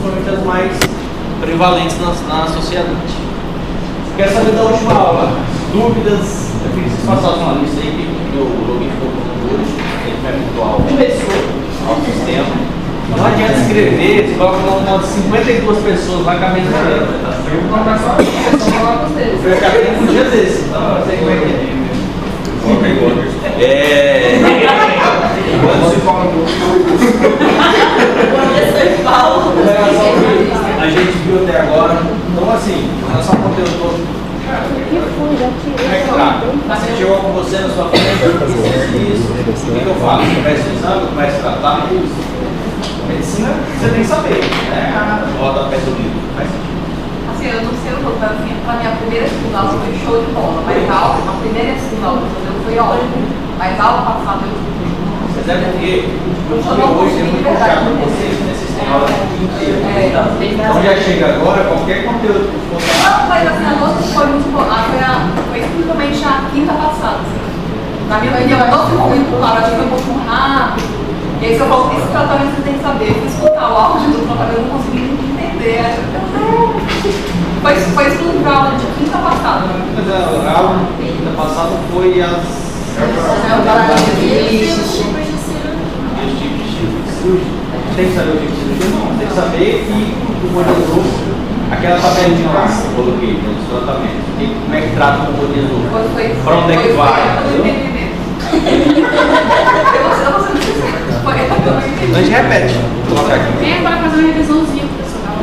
principalmente as mais prevalentes na sociedade. Quero saber da última aula, dúvidas, eu queria que vocês passassem uma lista aí, que o login ficou com hoje, ele vai pontuar ao sistema. Não adianta escrever, você coloca uma de 52 pessoas lá com a mesma letra. Eu vou colocar só eu já tenho um dia desse, então eu sei como é que é. Quando se fala a gente viu até agora, então assim, em relação ao conteúdo todo. Como é que tá? Você chegou com você na sua frente, isso, o que eu faço? Começo o exame, começo a tratar isso. Medicina, você tem que saber, né? Roda pé do livro, faz sentido. Assim, eu não sei o que para minha primeira segunda aula foi show de bola, mas a primeira e a segunda aula foi ótimo, mas a aula passada eu Mas é porque hoje é muito puxado para vocês, né? Vocês têm aula o dia inteiro. Então já chega agora, qualquer conteúdo que for. Não, mas assim, a nossa foi muito boa. Foi simplesmente a quinta passada. Assim. Na minha opinião, a nossa foi muito claro, acho que foi um pouco rápido. E aí, se eu falo que esse tratamento você tem que saber, eu fui escutar o áudio do tratamento, eu não consegui entender. Foi tudo para a aula de quinta passada. Mas a aula de quinta passada foi as. Tem que saber o que é cirurgia? Não, tem que saber que o modelo, aquela tabelinha lá que eu coloquei no tratamento, como é que trata o modelo? Para onde é que vai? A gente repete. Vou colocar aqui. Vem agora fazer uma revisãozinha pro pessoal.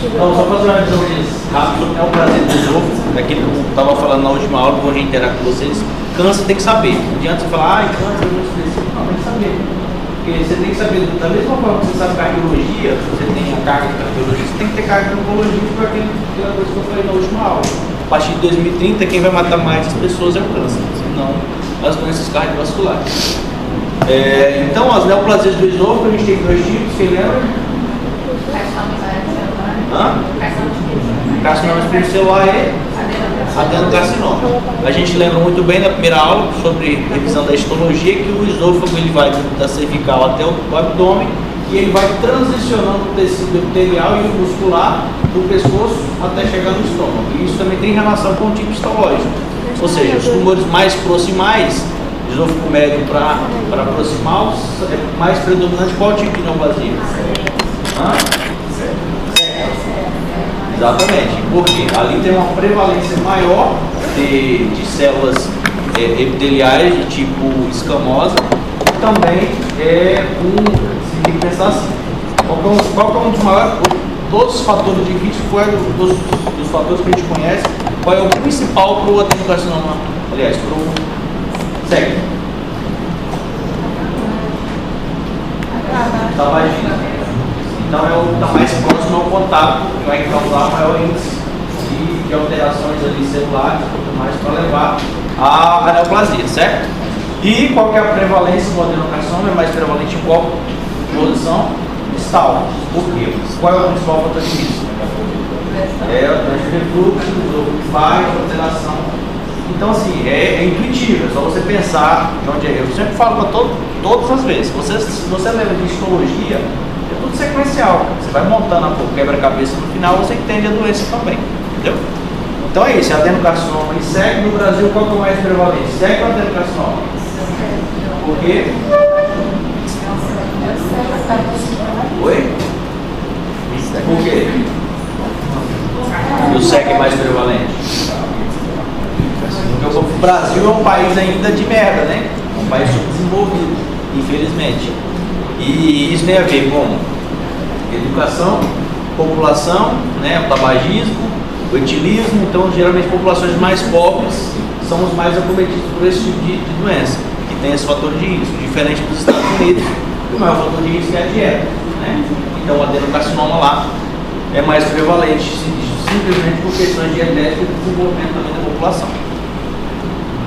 Então, só fazer uma revisão rápida, é um prazer de novo. Daquilo que eu estava falando na última aula, vou reiterar com vocês. Câncer tem que saber. Não adianta você falar, câncer não específico, não, tem que saber. Porque você tem que saber, da mesma forma que você sabe cardiologia, você tem a carga de cardiologia, você tem que ter carga de oncologia, para aquela coisa que eu falei na última aula. A partir de 2030, quem vai matar mais as pessoas é o câncer, não as doenças cardiovasculares. Então, as neoplasias do esôfago, a gente tem dois tipos, quem lembra? Carcinoma espinocelular e adenocarcinoma. A gente lembra muito bem na primeira aula sobre revisão da histologia que o esôfago ele vai da cervical até o abdômen e ele vai transicionando o tecido epitelial e o muscular do pescoço até chegar no estômago. E isso também tem relação com o tipo histológico. Ou seja, os tumores mais proximais, esôfago médio para proximal, é mais predominante qual tipo de neoplasia? Exatamente, porque ali tem uma prevalência maior de células epiteliais de tipo escamosa, e também se tem que pensar assim, qual é um dos maiores, todos os fatores de risco, qual é dos fatores que a gente conhece, qual é o principal para o adenocarcinoma, aliás, para o segue. tabagismo. Então está mais próximo ao contato, que vai causar maior índice de alterações ali celulares e tudo mais para levar à neoplasia, certo? E qual que é a prevalência do adenocarcinoma? É mais prevalente em qual posição? Distal. Por quê? Qual é o principal fator de risco? É o transtorno de refluxo, baixa, alteração. Então, assim, é intuitivo, é só você pensar de onde é. Eu sempre falo para todas as vezes, se você lembra de histologia, é tudo sequencial. Você vai montando a quebra-cabeça, no final você entende a doença também, entendeu? Então é isso, é adenocarcinoma. E segue no Brasil, qual que é o mais prevalente? Segue o adenocarcinoma. Por quê? Oi? Por quê? E o SEC é mais prevalente? Porque o Brasil é um país ainda de merda, né? Um país subdesenvolvido, infelizmente. E isso tem a ver com educação, população, né? O tabagismo, o etilismo. Então, geralmente, populações mais pobres são os mais acometidos por esse tipo de doença, que tem esse fator de risco, diferente dos Estados Unidos, que o maior fator de risco é a dieta, né? Então, o adenocarcinoma lá é mais prevalente, simplesmente por questões dietéticas e desenvolvimento também da população.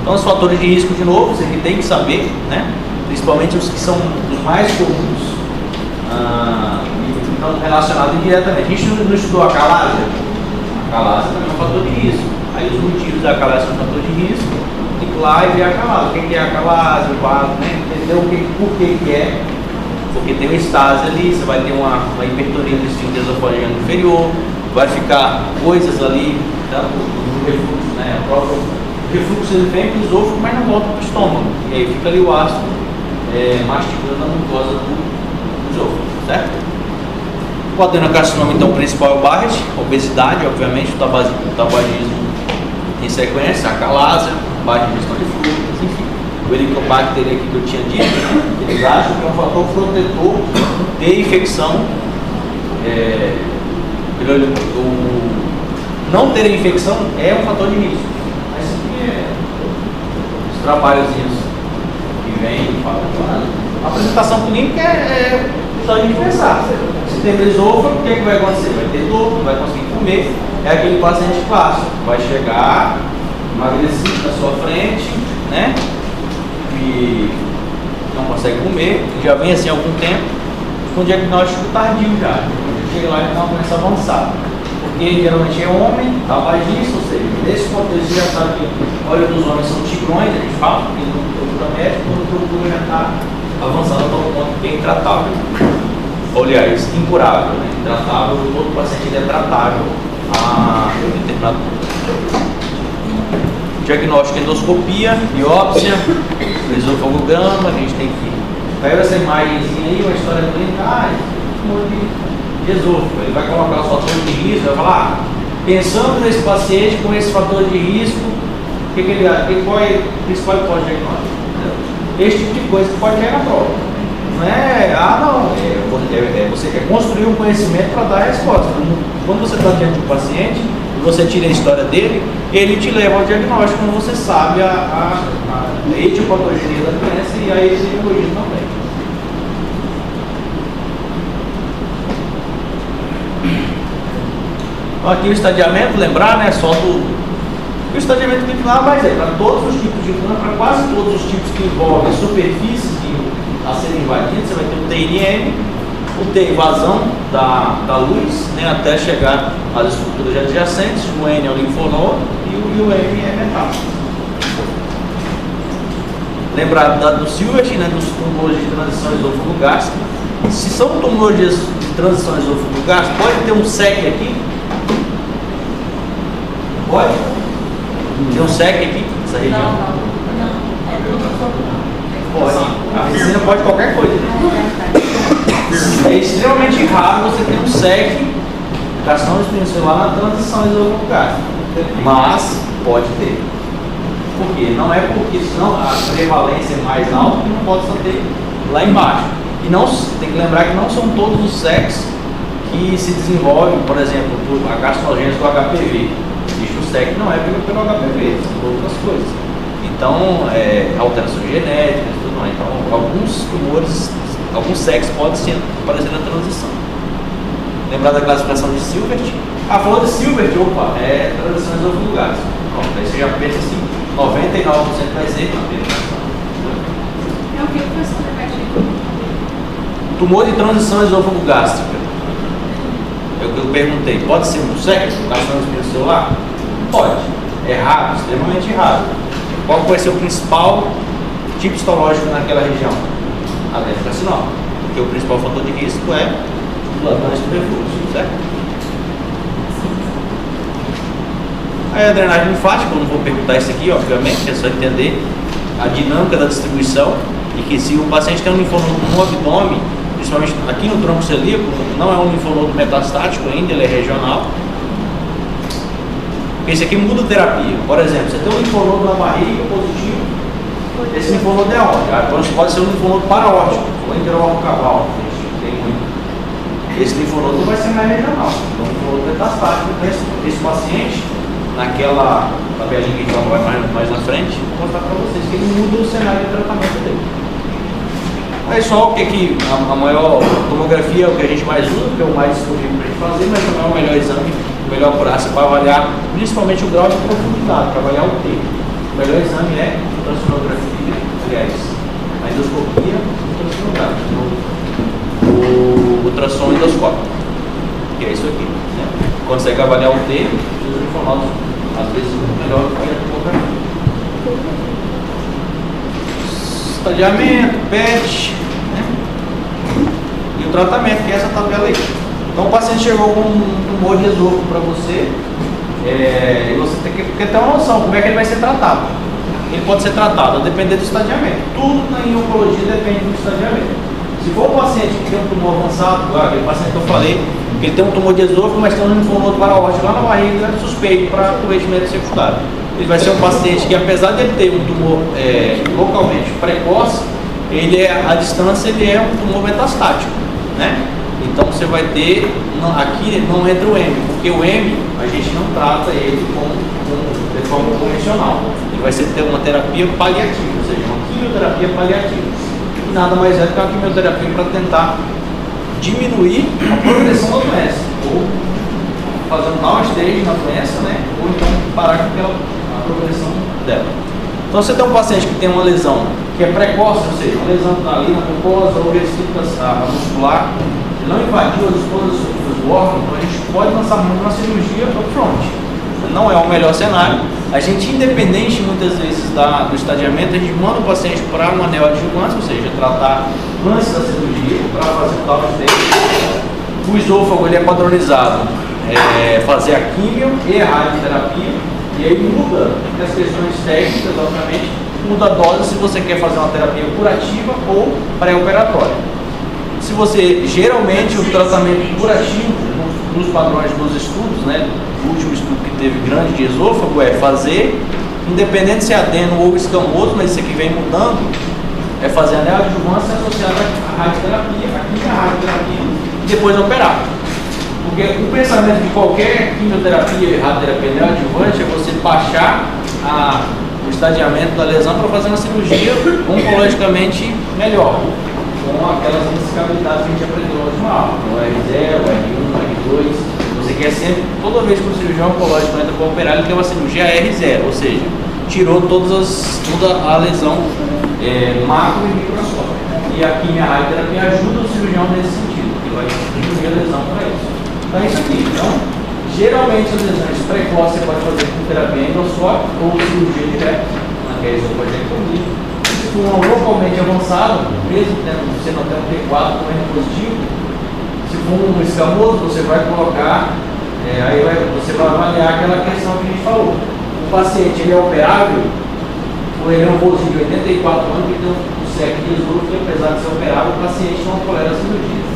Então, os fatores de risco, de novo, você tem que saber, né? Principalmente os que são os mais comuns, e estão relacionados indiretamente. A gente não estudou a calásia? A calásia também é um fator de risco. Aí os motivos da calásia são um fator de risco, tem que ir lá e ver a calásia. O que é a calásia, o vaso, né? Entender por que é. Porque tem uma estase ali, você vai ter uma hipertonia do esfíncter esofágico inferior, vai ficar coisas ali, tá? O refluxo, né? O próprio refluxo ele vem para o esôfago, mas não volta para o estômago. E aí fica ali o ácido mastigando a mucosa do esôfago, certo? O adenocarcinoma, então, principal é o Barrett, obesidade, obviamente, o tabagismo em sequência, a calásia, baixa ingestão de frutas, enfim. O Helicobacter aqui que eu tinha dito, eles acham que é um fator protetor de infecção. Não ter infecção é um fator de risco. Mas isso aqui os trabalhozinhos que vem e falam. A apresentação clínica é só a gente pensar. Se tem esôfago, o que vai acontecer? Vai ter dor, não vai conseguir comer. É aquele paciente clássico. Vai chegar, emagrecido na sua frente, né? E não consegue comer, já vem assim há algum tempo, com diagnóstico tardio já. Chega lá e tem uma doença avançada. Porque geralmente é homem, tabagista, ou seja, nesse contexto já sabe que a maioria dos homens são tigrões, a gente fala, porque não procura médico, quando procura já está avançado para um ponto que é intratável. Ou, aliás, incurável, né? Intratável, todo paciente é tratável a determinado ponto. Diagnóstico, endoscopia, biópsia, esofagograma, a gente tem que pega essa imagenzinha aí, uma história clínica, tumor de esôfago. Ele vai colocar os fatores de risco, vai falar, pensando nesse paciente com esse fator de risco, qual é o principal hipótese diagnóstico? Esse tipo de coisa que pode cair na prova. Não é, você construir um conhecimento para dar a resposta. Quando você está diante de um paciente, você tira a história dele, ele te leva ao diagnóstico quando você sabe a etiopatogenia da doença e a etiologia também. Então aqui o estadiamento, lembrar, né, só o estadiamento clinical, mas é para todos os tipos de câncer, para quase todos os tipos que envolvem superfícies a serem invadidas, você vai ter o TNM, o invasão da luz, né, até chegar às estruturas adjacentes, o N é o linfonodo e o M é metástase. Lembrar do Silvert, né, dos tumores de transição esôfago-gástrica. Se são tumores de transição esôfago-gástrica, pode ter um SEC aqui? Pode? Tem um SEC aqui nessa região? Não. Pode. A medicina pode qualquer coisa. É extremamente raro você ter um SEC, carcinoma espinocelular, na transição esôfago-gástrica. Mas pode ter. Por quê? Não é porque senão a prevalência é mais alta que não pode só ter lá embaixo. E não, tem que lembrar que não são todos os SECs que se desenvolvem, por exemplo, a carcinogênese do HPV. Existe o SEC não é pelo HPV, são outras coisas. Então, alterações genéticas e tudo mais. Então, alguns tumores Alguns sexos podem sim aparecer na transição. Lembrar da classificação de Silbert? Falou de Silbert, opa, é transição esofagulgares. Pronto, aí você já pensa assim, 99% vai ser na penetração. É o que o professor repete aí. Tumor de transição esôfago-gástrica. É o que eu perguntei. Pode ser um sexo, carcinoma do espinho celular? Pode. É raro, extremamente raro. Qual vai ser o principal tipo histológico naquela região? Adenocarcinoma. Porque o principal fator de risco é o plantões do refluxo, certo? Aí a drenagem linfática, eu não vou perguntar isso aqui, obviamente, é só entender a dinâmica da distribuição e que se o paciente tem um linfonodo no abdômen, principalmente aqui no tronco celíaco, não é um linfonodo metastático ainda, ele é regional. Porque esse aqui muda a terapia. Por exemplo, você tem um linfonodo na barriga positivo, esse linfonodo é onde? Então pode ser um linfonodo paraórtico, ou interórtico caval, tem muito. Esse linfonodo não vai ser mais regional, é um linfonodo metastático. Esse paciente, naquela tabelinha que a gente vai mais na frente, vou mostrar para vocês que ele muda o cenário de tratamento dele. Aí só o que a maior tomografia é o que a gente mais usa, que é o mais disponível para a gente fazer, mas não é o melhor exame, o melhor praça para avaliar principalmente o grau de profundidade, para avaliar o tempo. O melhor exame é ultrassonografia, aliás, a endoscopia ultrassonográfica, o ultrassom endoscópico, que é isso aqui, né? Consegue avaliar o tempo dos linfonodos, às vezes melhor do que a tomografia. Estadiamento, PET, né? E o tratamento, que é essa tabela aí. Então o paciente chegou com um tumor de esôfago para você, e você tem que ter uma noção como é que ele vai ser tratado. Ele pode ser tratado a depender do estadiamento. Tudo em oncologia depende do estadiamento. Se for um paciente que tem um tumor avançado, aquele paciente que eu falei, que ele tem um tumor de esôfago, mas tem um linfonodo paraórtico lá na barriga, é suspeito para cometimento secundário. Ele vai ser um paciente que, apesar de ele ter um tumor localmente precoce, ele à distância ele é um tumor metastático, né? Então você vai ter, aqui não entra o M, porque o M a gente não trata ele de forma convencional. Ele vai ter uma terapia paliativa, ou seja, uma quimioterapia paliativa. E nada mais é do que uma quimioterapia para tentar diminuir a progressão da doença, ou fazer um downstage na doença, né? Ou então parar com a progressão dela. Então você tem um paciente que tem uma lesão que é precoce, ou seja, uma lesão que está ali na mucosa ou restrita muscular, não invadiu as disposições do órgão, então a gente pode lançar muito uma cirurgia upfront. Não é o melhor cenário. A gente, independente muitas vezes do estadiamento, a gente manda o paciente para uma neoadjuvância, ou seja, tratar antes da cirurgia, para fazer o downstage. O esôfago ele é padronizado, fazer a quimio e a radioterapia, e aí muda as questões técnicas, obviamente, muda a dose se você quer fazer uma terapia curativa ou pré-operatória. Se você, geralmente, o tratamento curativo, nos padrões dos estudos, né, o último estudo que teve grande de esôfago é fazer, independente se é adeno ou escamoso, mas isso aqui vem mudando, é fazer a neoadjuvância associada à radioterapia, e depois operar. Porque o pensamento de qualquer quimioterapia e radioterapia neoadjuvante é você baixar o estadiamento da lesão para fazer uma cirurgia oncologicamente melhor, com aquelas inestabilidades que a gente aprendeu na última aula, o R0, o R1, o R2. Você quer sempre, toda vez que o cirurgião oncológico entra para operar, ele tem uma cirurgia R0, ou seja, tirou toda a lesão macro e microscópica. E a quimio-radioterapia ajuda o cirurgião nesse sentido, porque vai diminuir a lesão para isso. Então é isso aqui. Então, geralmente as lesões precoces você pode fazer com terapia endoscópica ou cirurgia direta, que é isso pode ter. Se for um localmente avançado, mesmo você não tem um T4 com R positivo, se for um escamoso, você vai colocar, você vai avaliar aquela questão que a gente falou. O paciente ele é operável, ou ele é um vozinho de 84 anos que tem um SEC de esôfago, que apesar de ser operável, o paciente não tolera a cirurgia.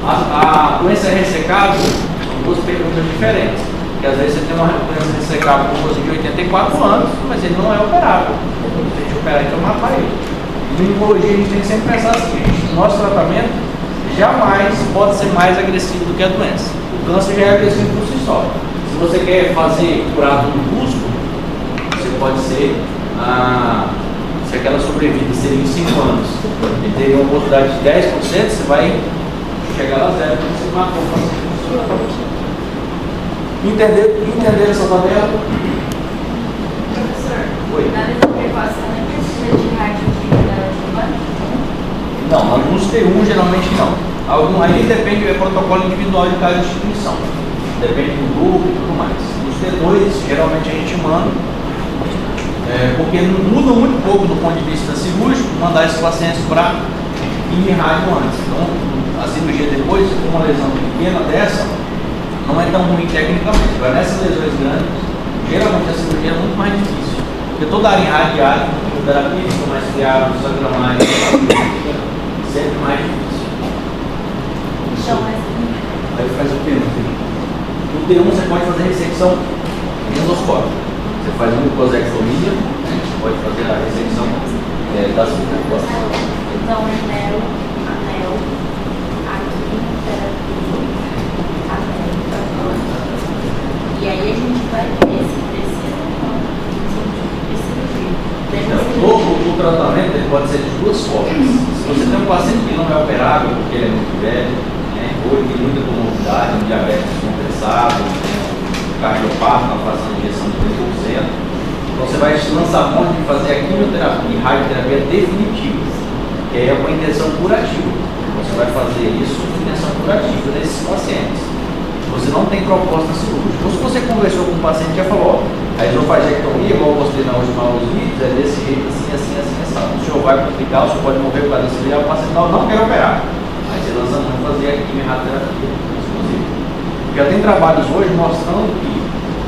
A doença ressecável são duas perguntas diferentes. Porque às vezes você tem uma doença ressecável com um vozinho de 84 anos, mas ele não é operável. Se a gente operar, então matar ele. Em oncologia a gente tem que sempre pensar assim, nosso tratamento jamais pode ser mais agressivo do que a doença. O câncer já é agressivo por si só. Se você quer fazer curar do músculo, você pode ser se aquela sobrevida seria em 5 anos e teria uma oportunidade de 10%, você vai chegar lá zero, porque você matou o paciente. Entender essa tabela? Professor, Oi. na desobservação nem precisa de radioatividade adjuvante? Não, alguns T1 geralmente não. Aí depende do protocolo individual de cada instituição. Depende do grupo e tudo mais. Os T2 geralmente a gente manda, porque muda muito pouco do ponto de vista cirúrgico mandar esses pacientes para rádio antes. Então a cirurgia depois, com uma lesão pequena dessa, não é tão ruim tecnicamente. Agora nessas lesões grandes, geralmente a cirurgia é muito mais difícil. Porque toda a área irradiada, quimioterapia, fica mais criado, sangra mais, sempre mais difícil. Então, mas Aí faz o quê? No T1 você pode fazer ressecção endoscópica. Você faz uma mucosectomia, né? Você pode fazer a ressecção das mucosas. então anel, a quimioterapia, e aí a gente vai ver se precisa ou não de cirurgia. Então, o tratamento ele pode ser de duas formas. Se você tem um paciente que não é operável, porque ele é muito velho, né, ou ele tem muita comorbidade, um diabetes descompensado, um cardiopata, uma fração de injeção de 30%, então você vai lançar mão de fazer a quimioterapia e radioterapia definitiva, que aí é com a intenção curativa. Você vai fazer isso com intenção curativa nesses pacientes. Você não tem proposta cirúrgica. Então, se você conversou com o paciente e já falou, ó, a esofagectomia, igual eu mostrei na última aula dos vídeos, é desse jeito, assim. O senhor vai complicar, o senhor pode morrer por causa da cirurgia, o paciente não quer operar. Aí você lança a mão de fazer a quimioterapia exclusiva. Já tem trabalhos hoje mostrando que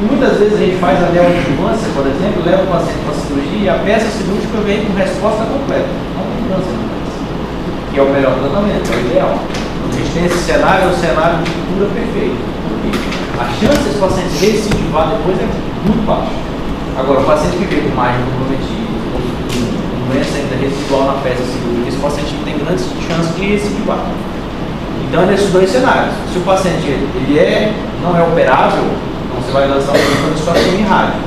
muitas vezes a gente faz a neoadjuvância, por exemplo, leva o paciente para a cirurgia e a peça cirúrgica vem com resposta completa. Não tem câncer na peça. Que é o melhor tratamento, é o ideal. Quando a gente tem esse cenário, é o cenário de cura perfeito. Porque a chance desse paciente recidivar depois é muito baixa. Agora, o paciente que veio com margem comprometida, com doença ainda residual na peça cirúrgica, esse paciente tem grandes chances de recidivar. Então, é nesses dois cenários. Se o paciente não é operável, então você vai lançar uma situação em rádio.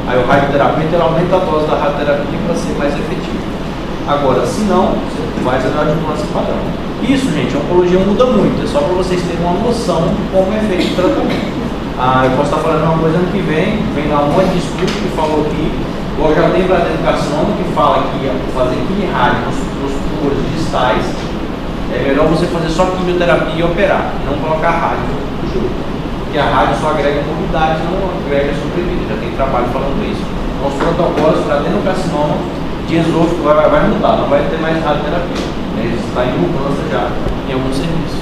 Aí o radioterapeuta aumenta a dose da radioterapia para ser mais efetivo. Agora, se não, você vai fazer a adjuvância padrão. Isso, gente, a oncologia muda muito. É só para vocês terem uma noção de como é feito o tratamento. Eu posso estar falando uma coisa ano que vem lá um monte de estudo que falou que, igual já tem para dentro do carcinoma, que fala que fazer quimio-rádio nos tumores distais, é melhor você fazer só quimioterapia e operar, e não colocar rádio junto. Porque a rádio só agrega morbidade, não agrega sobrevida. Já tem trabalho falando isso. Então, os protocolos para dentro do carcinoma de esôfago vai mudar, não vai ter mais radioterapia. Ele está em mudança já em alguns serviços.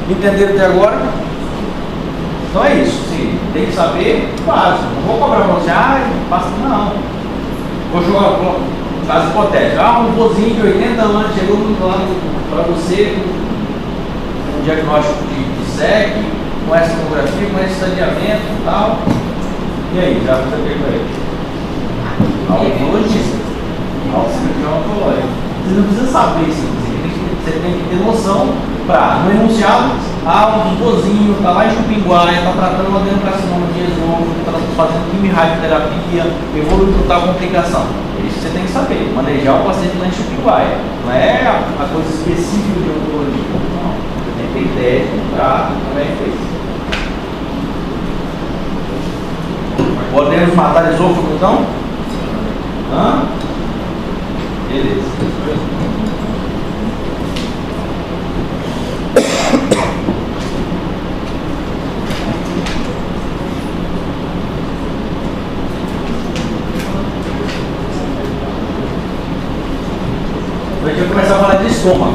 Entenderam até agora? Então é isso. Sim, tem que saber básico. Não vou cobrar para você, passa não. Vou jogar um caso hipotético. Um vozinho de 80 anos chegou lá para você com um diagnóstico de SEC, com essa tomografia, com esse estadiamento e tal. E aí, já você pegou ele? Oncologista. Cirurgião oncológico. Você não precisa saber isso, você tem que ter noção para, no enunciado, um vozinho, está lá em Chupinguaia, está tratando uma adenocarcinoma de esôfago, está fazendo quimio-radioterapia, evoluiu por tal complicação. Isso você tem que saber, manejar o paciente lá em Chupinguaia. Não é a coisa específica de oncologia. Não, você tem que ter ideia para como é feito. Podemos matar esôfago então? Beleza. A gente vai começar a falar de estômago.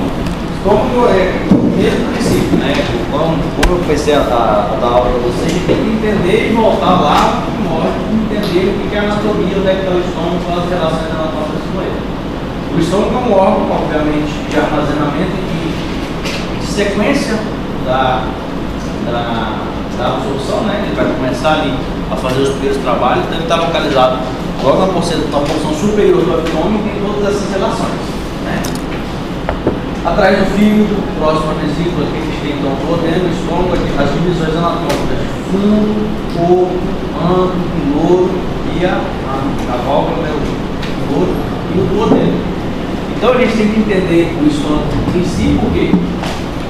Estômago é o mesmo princípio, né? Como eu comecei a dar aula para vocês, a gente tem que entender e voltar lá e entender o que é a anatomia, onde é que está o estômago, quais as relações anatômicas com ele. O estômago é um órgão, obviamente, de armazenamento e de sequência da absorção, né? Ele vai começar ali a fazer os primeiros trabalhos, então ele está localizado logo na porção superior do abdômen e tem todas essas relações, né? Atrás do fígado, próximo à vesícula, que a gente tem então todo dentro do estômago, as divisões anatômicas de fundo, corpo, ângulo, piloto e a válvula, né? O motor e o duodeno. Então a gente tem que entender o estômago em si, porque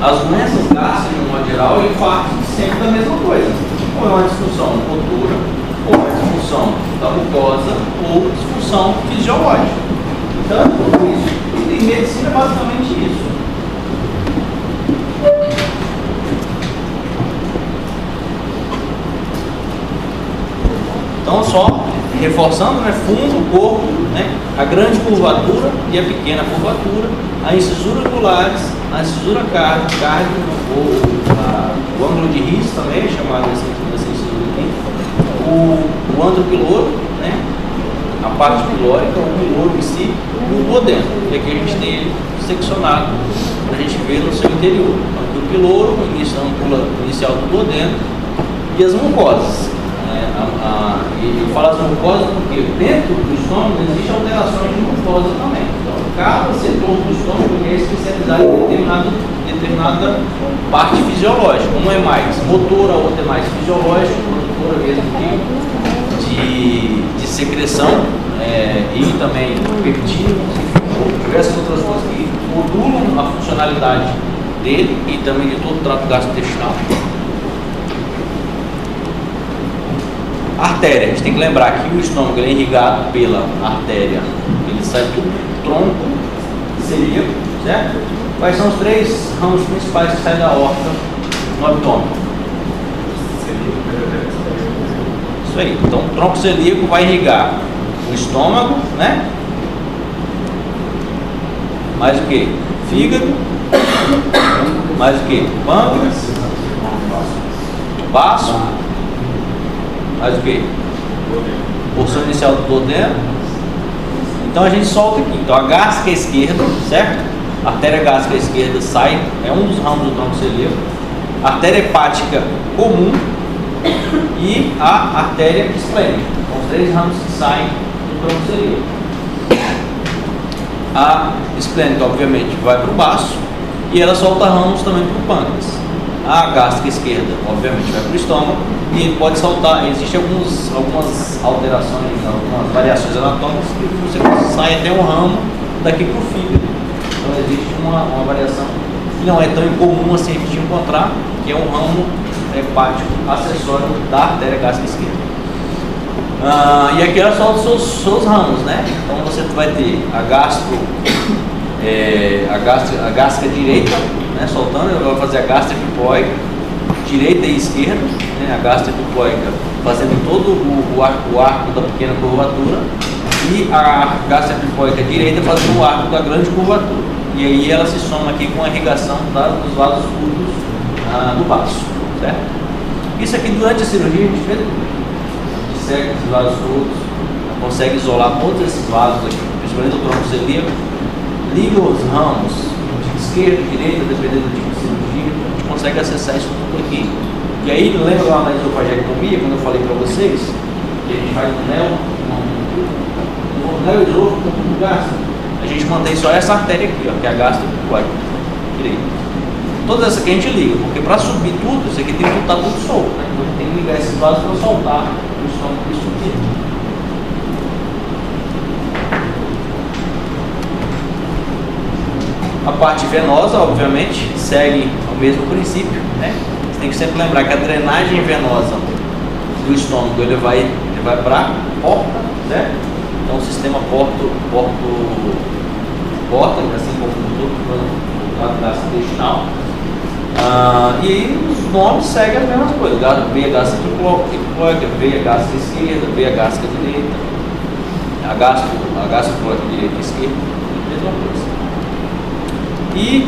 as doenças gástricas, de modo geral, ele parte sempre da mesma coisa. Ou é uma disfunção motora, ou é uma disfunção da mucosa, ou disfunção fisiológica. Então, tudo isso. E em medicina é basicamente isso. Então, só reforçando, né, fundo, corpo, né, a grande curvatura e a pequena curvatura, a incisura angulares, a incisura cardio, o ângulo de His também, chamado dessa incisura aqui, o ândro piloro, né, a parte pilórica, o piloro em si, e o duodeno. E aqui a gente tem ele seccionado para a gente ver no seu interior. Aqui o piloro, a ampula inicial do duodeno, e as mucosas. E falo as mucosas porque dentro do estômago existem alterações de mucosa também. Então, cada setor do estômago é especializado em determinada parte fisiológica. Um é mais motora, outro é mais fisiológico, motora mesmo de secreção e também peptídeo, ou diversas outras coisas que modulam a funcionalidade dele e também de todo o trato gastrointestinal. Artéria, a gente tem que lembrar que o estômago é irrigado pela artéria, ele sai do tronco celíaco, certo? Quais são os 3 ramos principais que saem da aorta no abdômen? Isso aí, então o tronco celíaco vai irrigar o estômago, né? Mais o que? Fígado, mais o que? Pâncreas, baço, mais o que? Porção inicial do duodeno. Então a gente solta aqui. Então a gástrica esquerda, certo? A artéria gástrica esquerda sai, é um dos ramos do tronco celíaco. A artéria hepática comum e a artéria esplênica. São os 3 ramos que saem do tronco celíaco. A esplênica, obviamente, vai para o baço e ela solta ramos também para o pâncreas. A gástrica esquerda, obviamente, vai para o estômago e ele pode soltar. Existem algumas alterações, algumas variações anatômicas que você sai até um ramo daqui para o fígado. Então existe uma variação que não é tão incomum assim a gente encontrar, que é um ramo hepático acessório da artéria gástrica esquerda. E aqui ela solta os seus ramos, né? Então você vai ter a gástrica direita, né, soltando, ela vai fazer a gástrica epiploica direita e esquerda, né, a gástrica epiploica fazendo todo o arco da pequena curvatura e a gástrica epiploica direita fazendo o arco da grande curvatura. E aí ela se soma aqui com a irrigação dos vasos curvos do baço, certo? Isso aqui durante a cirurgia a gente fez, disseca esses vasos todos, consegue isolar todos esses vasos aqui, principalmente do tronco celíaco, liga os ramos esquerda, direita, dependendo do tipo de cirurgia, a gente consegue acessar isso tudo aqui. E aí, lembra lá na esofagectomia, quando eu falei para vocês, que a gente faz um neo esôfago com tubo gástrico, a gente mantém só essa artéria aqui, ó, que é a gástrica direita. Todas essas aqui a gente liga, porque para subir tudo, isso aqui tem que estar tudo solto, né? Então tem que ligar esses vasos para soltar o estômago e subir. A parte venosa, obviamente, segue o mesmo princípio, né? Você tem que sempre lembrar que a drenagem venosa do estômago ele vai para a porta, certo? Então o sistema porta, assim como todo o gastrointestinal. E aí os nomes seguem as mesmas coisas. Veia gástrica epiploica, veia gástrica esquerda, veia gástrica direita, a gástrica direita e esquerda, mesma coisa. E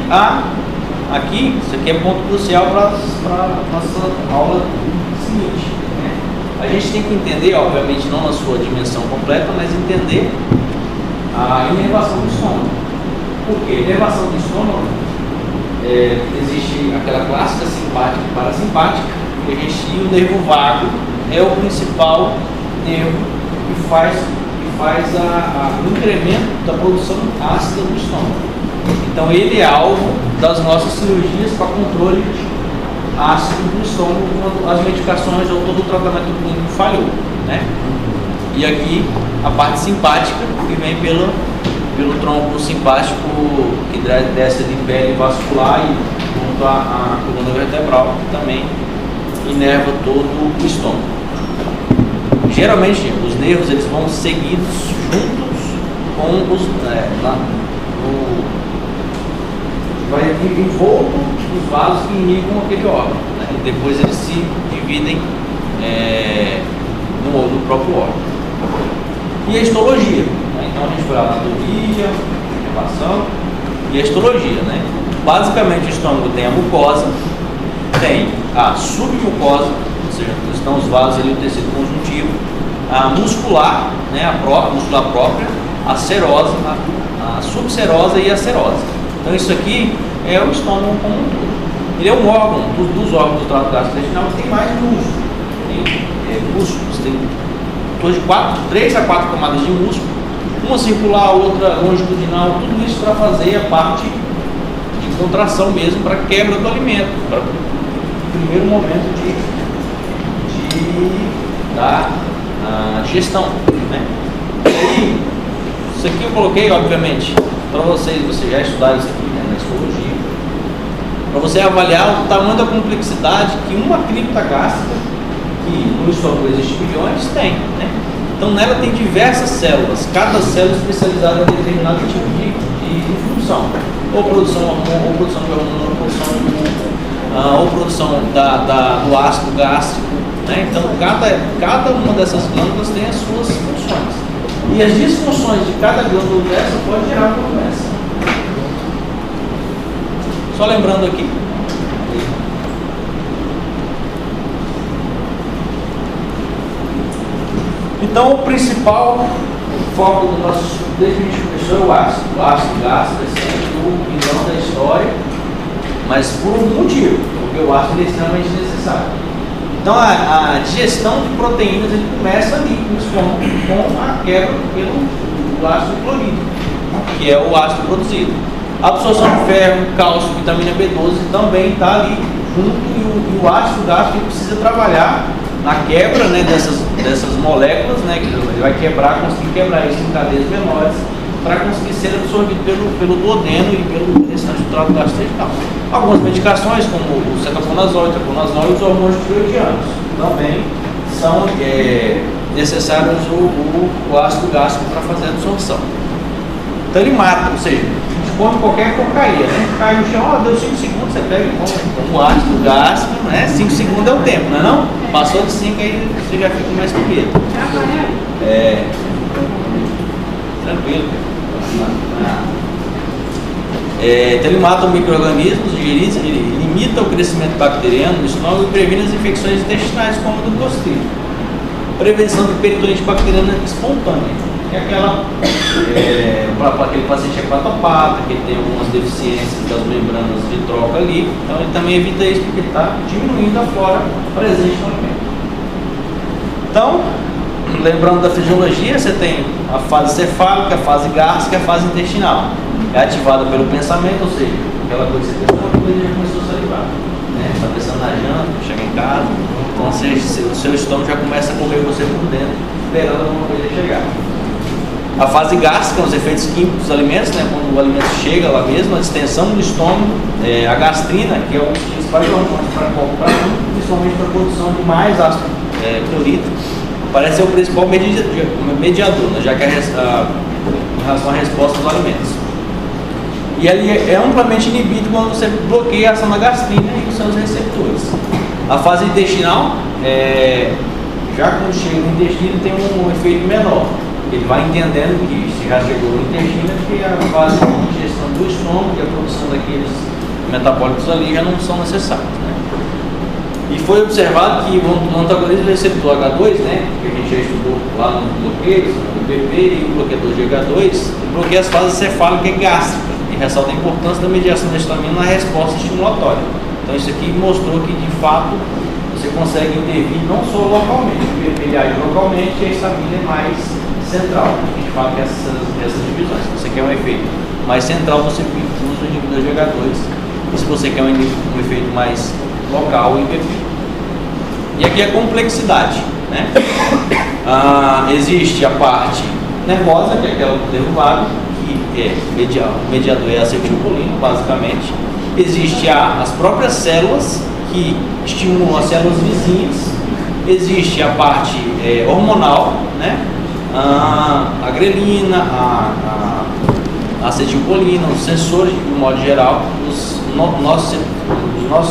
aqui, isso aqui é ponto crucial para a nossa aula seguinte, né? A gente tem que entender, obviamente não na sua dimensão completa, mas entender a inervação do estômago. Por quê? Inervação do estômago, existe aquela clássica simpática e parasimpática, e o nervo vago é o principal nervo que faz o incremento da produção ácida do estômago. Então ele é alvo das nossas cirurgias para controle ácido do estômago quando as medicações ou todo o tratamento clínico falhou, né? E aqui a parte simpática, que vem pelo tronco simpático, que desce de pele vascular e junto à coluna vertebral, que também inerva todo o estômago. Geralmente os nervos eles vão seguidos juntos com os vai envolto os vasos que irrigam aquele órgão, né? E depois eles se dividem no próprio órgão. E a histologia, né? Então a gente vai lá na anatomia, relação e a histologia, né? Basicamente o estômago tem a mucosa, tem a submucosa, ou seja, estão os vasos ali, o tecido conjuntivo, a muscular, né? A muscular própria, a serosa, a subserosa e a serosa. Então isso aqui é o estômago como um todo. Ele é um órgão dos órgãos do trato gastrointestinal que tem mais músculo. Tem músculos, tem de 3 a 4 camadas de músculo, uma circular, outra longitudinal, tudo isso para fazer a parte de contração mesmo, para quebra do alimento, para o primeiro momento da digestão, né? E isso aqui eu coloquei, obviamente, para vocês já estudaram isso aqui, né, na histologia, para você avaliar o tamanho da complexidade que uma cripta gástrica, que no estômago existe bilhões, tem, né? Então nela tem diversas células, cada célula especializada em determinado tipo de função, ou produção de hormônio, ou produção de hormônio, ou produção do ácido gástrico, né? Então cada uma dessas glândulas tem as suas funções. E as disfunções de cada glândula dessa pode gerar uma doença. Só lembrando aqui. Então o principal foco do nosso estudo desde que a gente começou é o ácido gástrico, é sempre o vilão da história, mas por um motivo, porque o ácido é extremamente necessário. Então a digestão de proteínas ele começa ali no estômago com a quebra pelo ácido clorídrico, que é o ácido produzido. A absorção de ferro, cálcio, vitamina B12 também está ali junto, e o ácido gástrico precisa trabalhar na quebra, né, dessas moléculas, né, que ele vai conseguir quebrar isso em cadeias menores para conseguir ser absorvido pelo duodeno e pelo restante do trato gastrointestinal. Algumas medicações, como o cetoconazol, e os hormônios tiroidianos, também são necessários o ácido gástrico para fazer a absorção. Então ele mata, ou seja, a gente come qualquer porcaria, né? Cai no chão, deu 5 segundos, você pega e come. Então o ácido gástrico, né? 5 segundos é o tempo, não é não? Passou de 5 aí você já fica mais com medo. Tranquilo. Então ele mata micro-organismos digeríveis, ele limita o crescimento bacteriano no estômago e previne as infecções intestinais como a do Clostridium. Prevenção de peritonite bacteriana espontânea. É aquela para aquele paciente hepatopata, que tem algumas deficiências das membranas de troca ali, então ele também evita isso porque ele está diminuindo a flora presente no alimento. Então, lembrando da fisiologia, você tem a fase cefálica, a fase gástrica e a fase intestinal. É ativada pelo pensamento, ou seja, aquela coisa que você pensou, uma coisa já começou a salivar, né? Está pensando na janta, chega em casa, então o seu estômago já começa a correr você por dentro, esperando alguma coisa chegar. A fase gástrica, os efeitos químicos dos alimentos, né? Quando o alimento chega lá mesmo, a distensão do estômago, a gastrina, que é um dos principais hormônios para principalmente para a produção de mais ácido clorídrico, parece ser o principal mediador, né? Já que em relação à resposta dos alimentos. E ele é amplamente inibido quando você bloqueia a ação da gastrina e os seus receptores. A fase intestinal, já quando chega no intestino, tem um efeito menor. Ele vai entendendo que se já chegou no intestino, que a fase de digestão do estômago e a produção daqueles metabólicos ali já não são necessários, né? E foi observado que o antagonismo do receptor H2, né, que a gente já estudou lá no bloqueio, no BP e o bloqueador de H2, bloqueia as fases cefálica e gástrica e ressalta a importância da mediação da histamina na resposta estimulatória. Então isso aqui mostrou que de fato você consegue intervir não só localmente, o BP ele age localmente e a histamina é mais central. A gente fala que essas divisões, se você quer um efeito mais central, você usa o inibidor de H2, e se você quer um efeito mais local, o IBP. E aqui a complexidade, né? né? Existe a parte nervosa, que é aquela do derivado, que é mediador é acetilcolina, basicamente. Existe as próprias células, que estimulam as células vizinhas. Existe a parte hormonal, né? A grelina, a acetilcolina, os sensores, de um modo geral, os nossos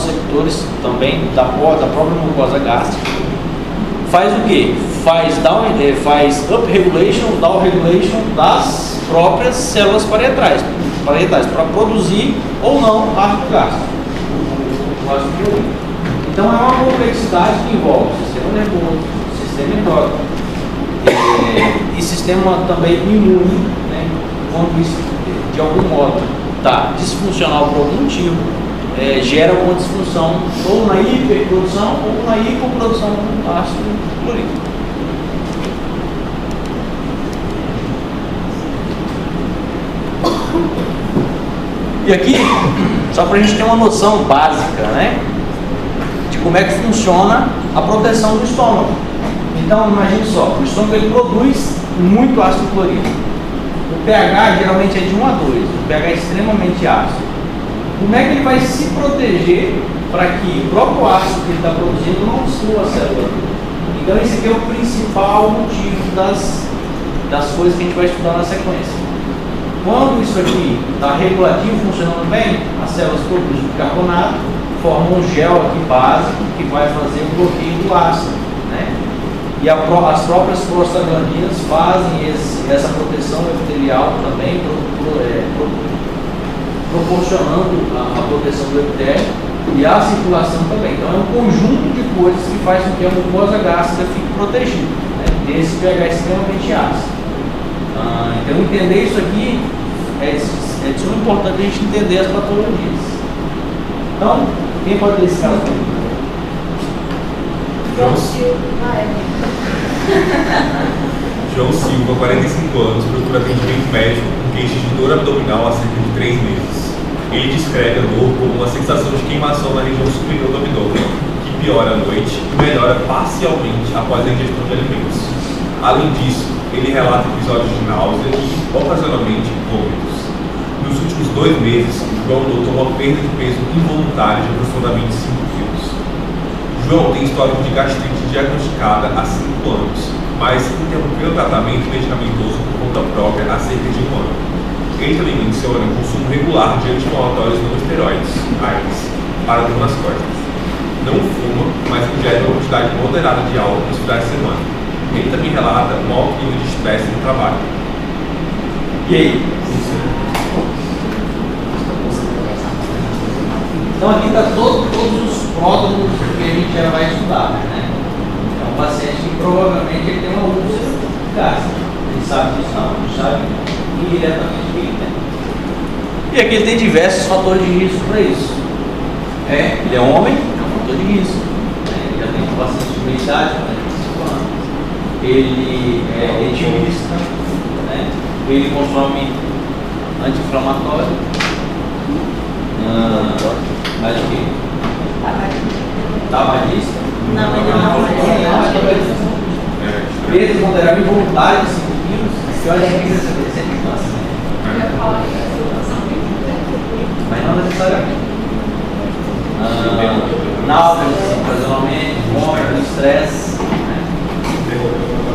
receptores também da própria mucosa gástrica. Faz o quê? Faz up-regulation, down-regulation das próprias células parietais para produzir ou não ácido gástrico. Então é uma complexidade que envolve o sistema nervoso, o sistema endócrino e sistema também imune, né? Quando isso de algum modo está disfuncional por algum motivo, gera uma disfunção ou na hiperprodução ou na hipoprodução do ácido clorídrico. E aqui, só para a gente ter uma noção básica, né, de como é que funciona a proteção do estômago. Então, imagine só, o estômago ele produz muito ácido clorídrico. O pH geralmente é de 1 a 2, o pH é extremamente ácido. Como é que ele vai se proteger para que o próprio ácido que ele está produzindo não destrua a célula? Então, esse aqui é o principal motivo das coisas que a gente vai estudar na sequência. Quando isso aqui está regulativo, funcionando bem, as células produzem bicarbonato, formam um gel aqui básico que vai fazer o bloqueio do ácido, né? E as próprias prostaglandinas fazem essa proteção epitelial também, proporcionando a proteção do epitélio e a circulação também. Então é um conjunto de coisas que faz com que a mucosa gástrica fique protegida, né, desse pH extremamente ácido. Então entender isso aqui é de suma importante a gente entender as patologias. Então, quem pode ler esse caso comigo? João Silva, João Silva, 45 anos, procura atendimento médico com queixas de dor abdominal há cerca de 3 meses. Ele descreve a dor como uma sensação de queimação na região superior do abdômen, que piora à noite e melhora parcialmente após a ingestão de alimentos. Além disso, ele relata episódios de náusea e, ocasionalmente, vômitos. Nos últimos 2 meses, João notou uma perda de peso involuntária de aproximadamente 5 quilos. João tem histórico de gastrite diagnosticada há 5 anos, mas interrompeu o tratamento medicamentoso por conta própria há cerca de 1 ano. Ele também menciona o consumo regular de anti-inflamatórios não esteroides, AINES, para dor nas costas. Não fuma, mas ingere uma quantidade moderada de álcool nos finais de semana. Ele também relata um alto nível de estresse no trabalho. E aí? Então aqui está todos os pródromos que a gente já vai estudar, né? É um paciente que provavelmente ele tem uma úlcera gástrica. Ele sabe disso não, ele sabe diretamente o que ele tem. E aqui ele tem diversos fatores de risco para isso. Ele é homem, é um fator de risco. Ele já tem bastante imunidade, 45 anos. Ele é etimista, né? Ele consome anti-inflamatório. Mais o que? Tabagista? Não, ele não é. Peso moderado involuntário de 5 quilos. Que eu acho que isso é sempre fácil, né? Mas não necessariamente. Náuseas, ocasionalmente, vômito, estresse.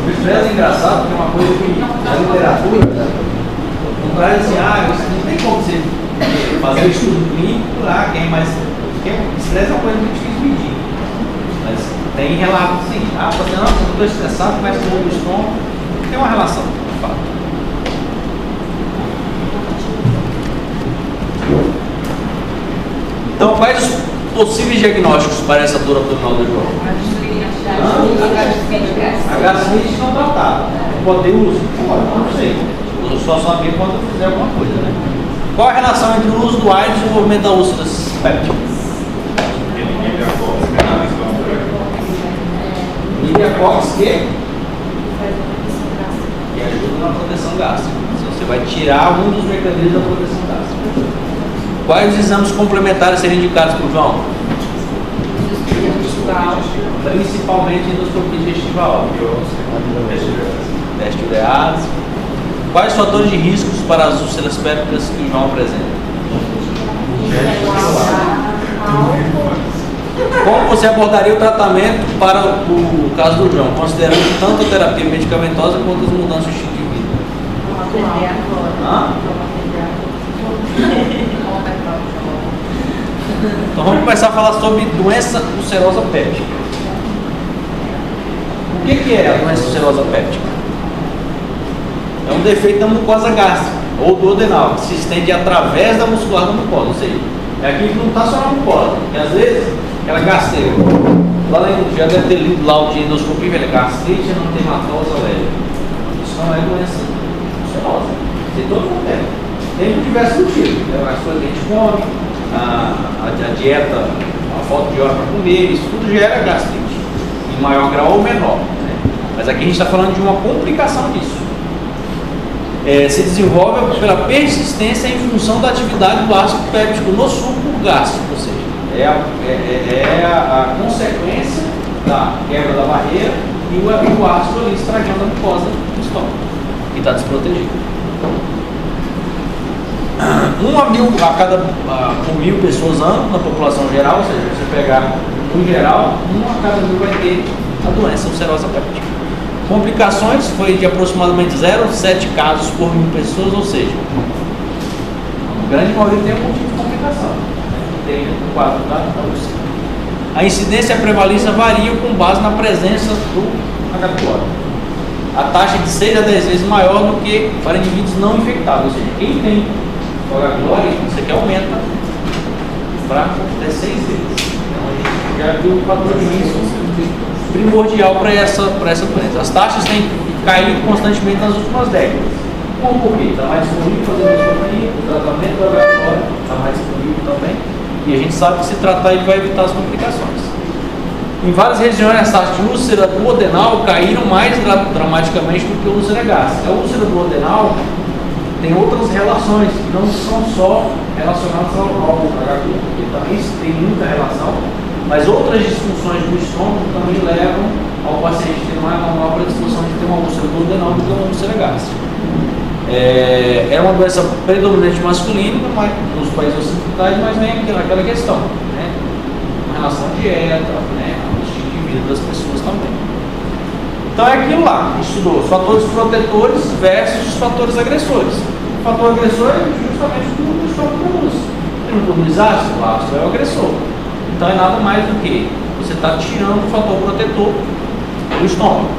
O estresse é engraçado porque é uma coisa que na literatura não traz assim, você não tem como você fazer estudo clínico lá, estresse é uma coisa muito difícil de medir. Mas tem relatos assim, você não estou estressado, mas dor do estômago, tem uma relação, de fato. Então, quais os possíveis diagnósticos para essa dor abdominal do João? A gastrite não tratada. Pode ter uso? Pode, não sei. Eu só sabia quando eu fizer alguma coisa, né? Qual a relação entre o uso do ar e o desenvolvimento da úlcera péptica? Libriacox que ajuda na proteção gástrica. Você vai tirar um dos mecanismos da proteção gástrica. Quais os exames complementares seriam indicados para o João? principalmente endoscopia digestiva alta, teste urease. Quais fatores de riscos para as úlceras pépticas que o João apresenta? Como você abordaria o tratamento para o caso do João, considerando tanto a terapia medicamentosa quanto as mudanças de estilo de vida? Então vamos começar a falar sobre doença ulcerosa péptica. O que é a doença ulcerosa péptica? É um defeito da mucosa gástrica ou duodenal que se estende através da muscular da mucosa, ou seja, é aquilo que não está só na mucosa, porque às vezes aquela gastrite, lá já deve ter lido lá o de endoscopia, gastrite anatematose alérgica. Isso não é doença ulcerosa, tem todo mundo tem. Tem diversos motivos, as coisas que a gente come, a dieta, a falta de hora para comer, isso tudo gera gastrite, em maior grau ou menor, né? Mas aqui a gente está falando de uma complicação disso. Se desenvolve pela persistência em função da atividade do ácido péptico no suco gástrico, ou seja, é a consequência da quebra da barreira e o ácido ali estragando a mucosa do estômago, que está desprotegido. 1 a cada 1.000 pessoas ano na população geral, ou seja, você pegar no geral, 1 a cada 1.000 vai ter a doença ulcerosa péptica. Complicações foi de aproximadamente 0,7 casos por 1.000 pessoas, ou seja, a grande maioria tem algum tipo de complicação. Tem um quadro da úlcera. A incidência e a prevalência variam com base na presença do H. pylori. A taxa de 6 a 10 vezes maior do que para indivíduos não infectados, ou seja, quem tem o H. pylori, isso aqui aumenta para até 6 vezes. Então a gente já viu o fator de risco primordial para essa doença. As taxas têm caído constantemente nas últimas décadas. Como por quê? Está mais disponível fazer endoscopia, o tratamento do H. pylori está mais disponível também. E a gente sabe que se tratar ele vai evitar as complicações. Em várias regiões as taxas de úlcera duodenal caíram mais dramaticamente do que a úlcera gástrica. A úlcera duodenal tem outras relações que não são só relacionadas ao H. pylori, porque também tem muita relação. Mas outras disfunções do estômago também levam ao paciente ter uma maior predisposição de ter uma úlcera duodenal do que uma úlcera gástrica. É uma doença predominante masculina nos países ocidentais, mas vem aquela questão, né? Com relação à dieta, né? Ao estilo de vida das pessoas também. Então é aquilo lá, estudou os fatores protetores versus os fatores agressores. O fator agressor é justamente o estômago produz. Tem um produz ácido, o ácido é o agressor. Então é nada mais do que você está tirando o fator protetor do estômago.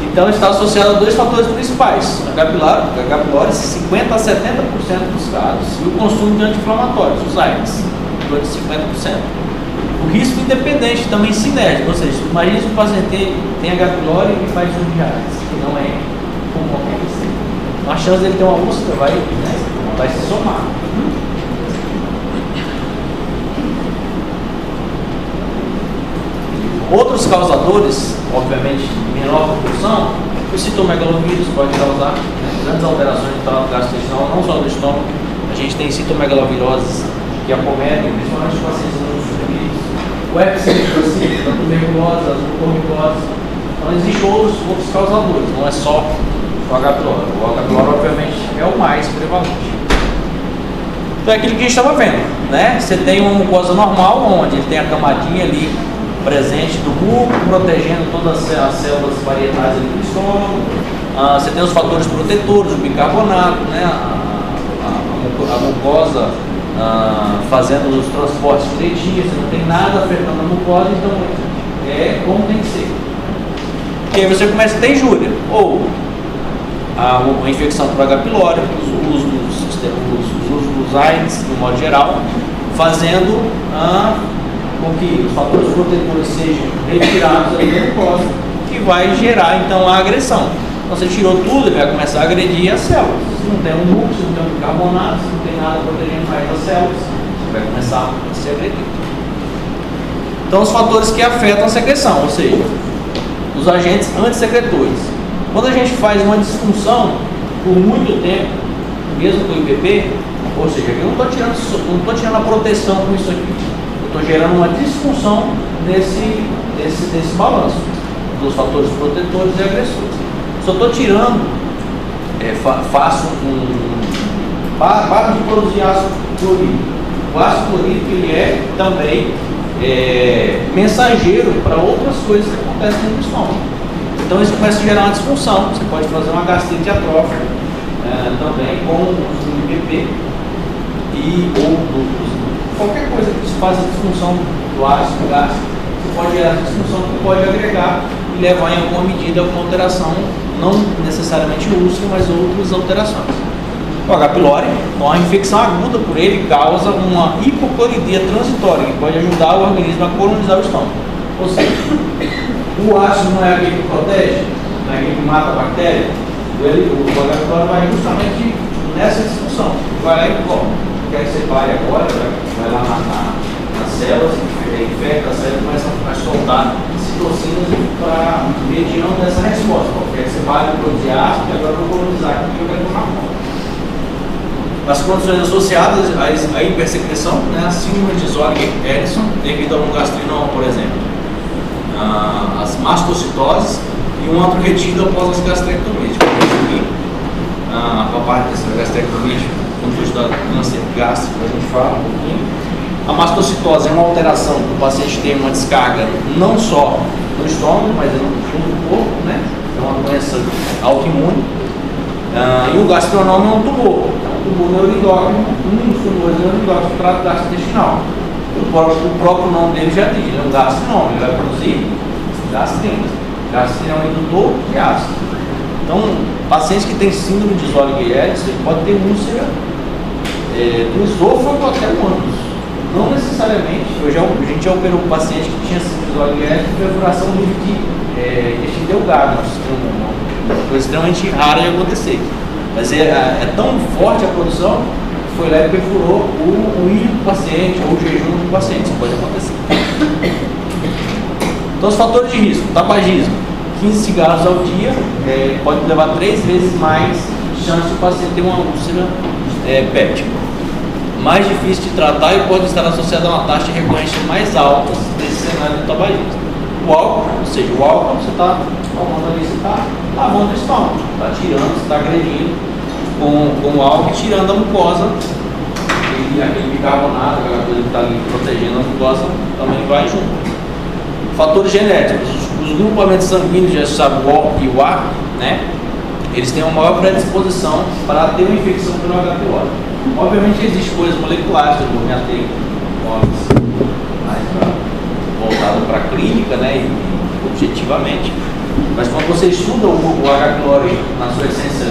Então está associado a 2 fatores principais: H. pylori, 50 a 70% dos casos, e o consumo de anti-inflamatórios, os AINES, em torno de 50%. O risco independente, também sinérgico, ou seja, imagine se o paciente tem H. pylori e faz um de AINES, que não é comum acontecer. Então a chance dele ter uma úlcera vai se somar. Outros causadores, obviamente, menor proporção, o citomegalovírus pode causar grandes alterações no trato gastrointestinal, não só do estômago. A gente tem citomegaloviroses que acometem, principalmente os pacientes imunossuprimidos. O herpes simplex, a tuberculose, as mucormicoses. Então existem outros causadores, não é só o H. pylori. O H. pylori, obviamente, é o mais prevalente. Então é aquilo que a gente estava vendo, né? Você tem uma mucosa normal, onde ele tem a camadinha ali presente do muco, protegendo todas as células parietais ali do estômago. Você tem os fatores protetores, o bicarbonato, né? A mucosa fazendo os transportes direitinhos, você não tem nada afetando a mucosa, então é como tem que ser. E aí você começa a ter injúria, ou uma infecção por H. pylori, os uso dos AINES, de um modo geral, fazendo com que os fatores protetores sejam retirados da mucosa, que vai gerar então a agressão. Então você tirou tudo, ele vai começar a agredir as células. Se não tem um núcleo, se não tem um bicarbonato, se não tem nada protegendo mais as células, você vai começar a se agredir. Então os fatores que afetam a secreção, ou seja, os agentes antissecretores. Quando a gente faz uma disfunção por muito tempo, mesmo com o IPP, ou seja, eu não estou tirando a proteção com isso aqui. Estou gerando uma disfunção nesse desse balanço dos fatores protetores e agressores. Só estou tirando, faço para de produzir ácido clorídrico. O ácido clorídrico ele é também mensageiro para outras coisas que acontecem dentro do estômago. Então isso começa a gerar uma disfunção. Você pode fazer uma gastrite atrófica também com o uso do IPP ou qualquer coisa que se faça disfunção do ácido gástrico. Você pode gerar disfunção que pode agregar e levar em alguma medida a uma alteração, não necessariamente úlcera, mas outras alterações. O H. pylori, uma infecção aguda por ele, causa uma hipocloridia transitória, que pode ajudar o organismo a colonizar o estômago. Ou seja, o ácido não é aquele que protege, não é aquele que mata a bactéria, o H. pylori vai justamente nessa disfunção. Vai lá e come. Quer que você pare agora, vai lá nas células, infecta as células e começa a soltar citocinas mediando essa resposta. Quer que você pare de produzir ácido e agora eu vou colonizar aqui e eu quero tomar conta. As condições associadas à hipersecreção, né, a síndrome de Zollinger-Ellison, devido a um gastrinoma, por exemplo, as mastocitoses e um antro retido após as gastrectomias. A parte dessa gastrectomia, quando da câncer gástrico, a gente fala um pouquinho. A mastocitose é uma alteração que o paciente tem uma descarga não só no estômago, mas no corpo, né? É uma doença autoimune. E o gastronoma é um tumor neuroendócrino, um dos tumores neuroendócrinos do trato gastrointestinal. O próprio nome dele já diz, ele é um gastronoma, ele vai produzir gastrina. Gastrina é um indutor de ácido. Então, pacientes que têm síndrome de Zollinger-Ellison, ele pode ter úlcera do esôfago até o ânus. Não necessariamente, a gente já operou um paciente que tinha síndrome de Zollinger-Ellison com perfuração do intestino delgado, uma coisa extremamente rara de acontecer. Mas é tão forte a produção que foi lá e perfurou o ilho do paciente ou o jejum do paciente. Isso pode acontecer. Então, os fatores de risco: tabagismo, 15 cigarros ao dia, pode levar 3 vezes mais chance do paciente ter uma úlcera péptica. Mais difícil de tratar e pode estar associado a uma taxa de recorrência mais alta desse cenário do tabagismo. O álcool, ou seja, o álcool você está tomando ali, você está lavando o estômago, está tirando, você está agredindo com o álcool e tirando a mucosa, e aquele bicarbonato, aquela coisa que está ali protegendo a mucosa, também vai junto. Fatores genéticos: os grupamentos sanguíneos, já sabe, o O e o A, né? Eles têm uma maior predisposição para ter uma infecção pelo H. pylori. Obviamente existem coisas moleculares, eu vou me ater mais voltado para a clínica, né, e objetivamente. Mas quando você estuda o H. pylori na sua essência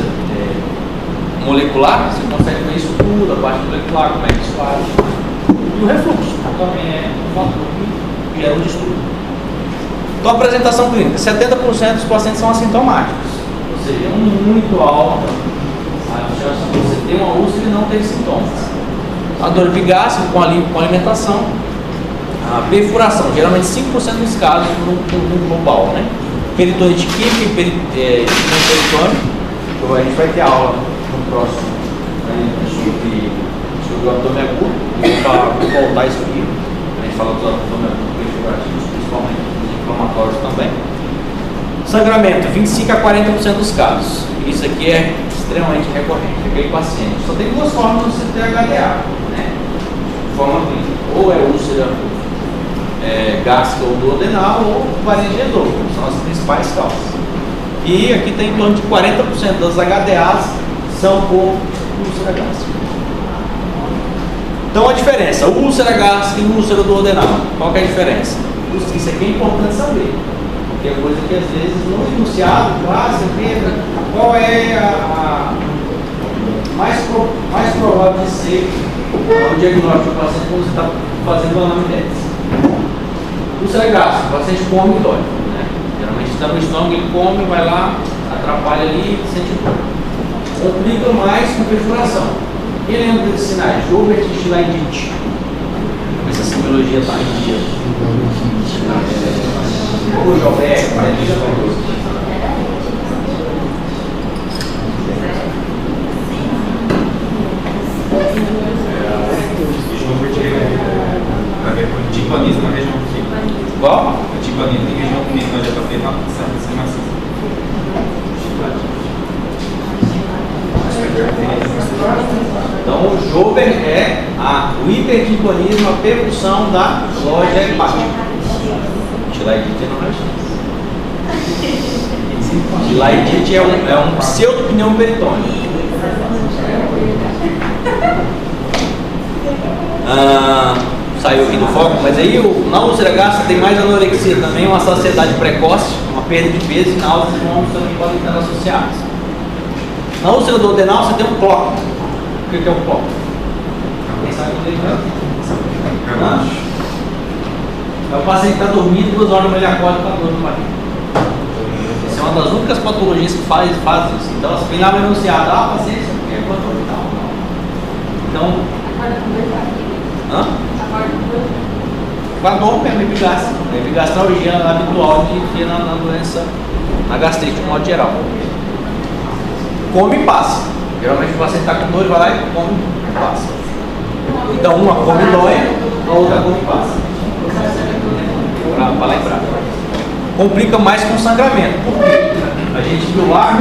molecular, você consegue ver isso tudo, a parte molecular, como é que isso faz. E o refluxo também é um fator que gera um distúrbio. Então, a apresentação clínica: 70% dos pacientes são assintomáticos, ou seja, é muito alta a chance de você ter uma úlcera e não ter sintomas. A dor epigástrica com alimentação. A perfuração, geralmente 5% dos casos no global, né? Peritonite química e peritônio. A gente vai ter aula no próximo, né, sobre o abdômen agudo. Vou voltar isso aqui. A gente fala dos abdômen agudo perfurativos, principalmente os inflamatórios também. Sangramento, 25 a 40% dos casos. Isso aqui é extremamente recorrente. Aquele paciente só tem 2 formas de você ter HDA, né? De forma clínica: ou é úlcera gástrica ou duodenal, ou variante de esôfago, são as principais causas. E aqui tem em torno de 40% das HDAs são por úlcera gástrica. Então, a diferença: úlcera gástrica e úlcera duodenal. Qual que é a diferença? Isso aqui é importante saber, porque é coisa que às vezes no enunciado, você tenta qual é a mais provável de ser o diagnóstico do paciente quando você está fazendo a anamnese. Úlcera gástrica, o paciente come e dói, né? Geralmente está no estômago, ele come, vai lá, atrapalha ali, sente dor. Complica mais com perfuração. Quem lembra desses sinais? Joubert-Schleidite. Essa semiologia está em dia. O Joubert, Timpanismo na região aqui. Qual? planeta em região física, onde a Terra serve de ser maciça. Então o Jober é o hipertintonismo, a percussão da loja hepática. Tilaidite não é chance. Tilaidite é um pseudopneu peritônico. Saiu aqui do foco, mas aí na úlcera gástrica tem mais anorexia também, uma saciedade precoce, uma perda de peso e náuseas e vômitos também podem estar associados. Na úlcera duodenal você tem um cloco. O que é um cloco? Quem sabe onde ele é? É o paciente que está dormindo, 2 horas ele acorda com a dor no barriga. Essa é uma das únicas patologias que faz isso. Então você vem lá no enunciado, paciente, você quer quanto orbital? Então. Com a dor mesmo, epigástrica. A epigastralgia é habitual de na doença, na gastrite, de modo geral. Come e passa. Geralmente o paciente está com dor, vai lá e come e passa. Então uma come e dói, a outra come e passa. Para lembrar. Complica mais com sangramento. Por quê? A gente viu lá,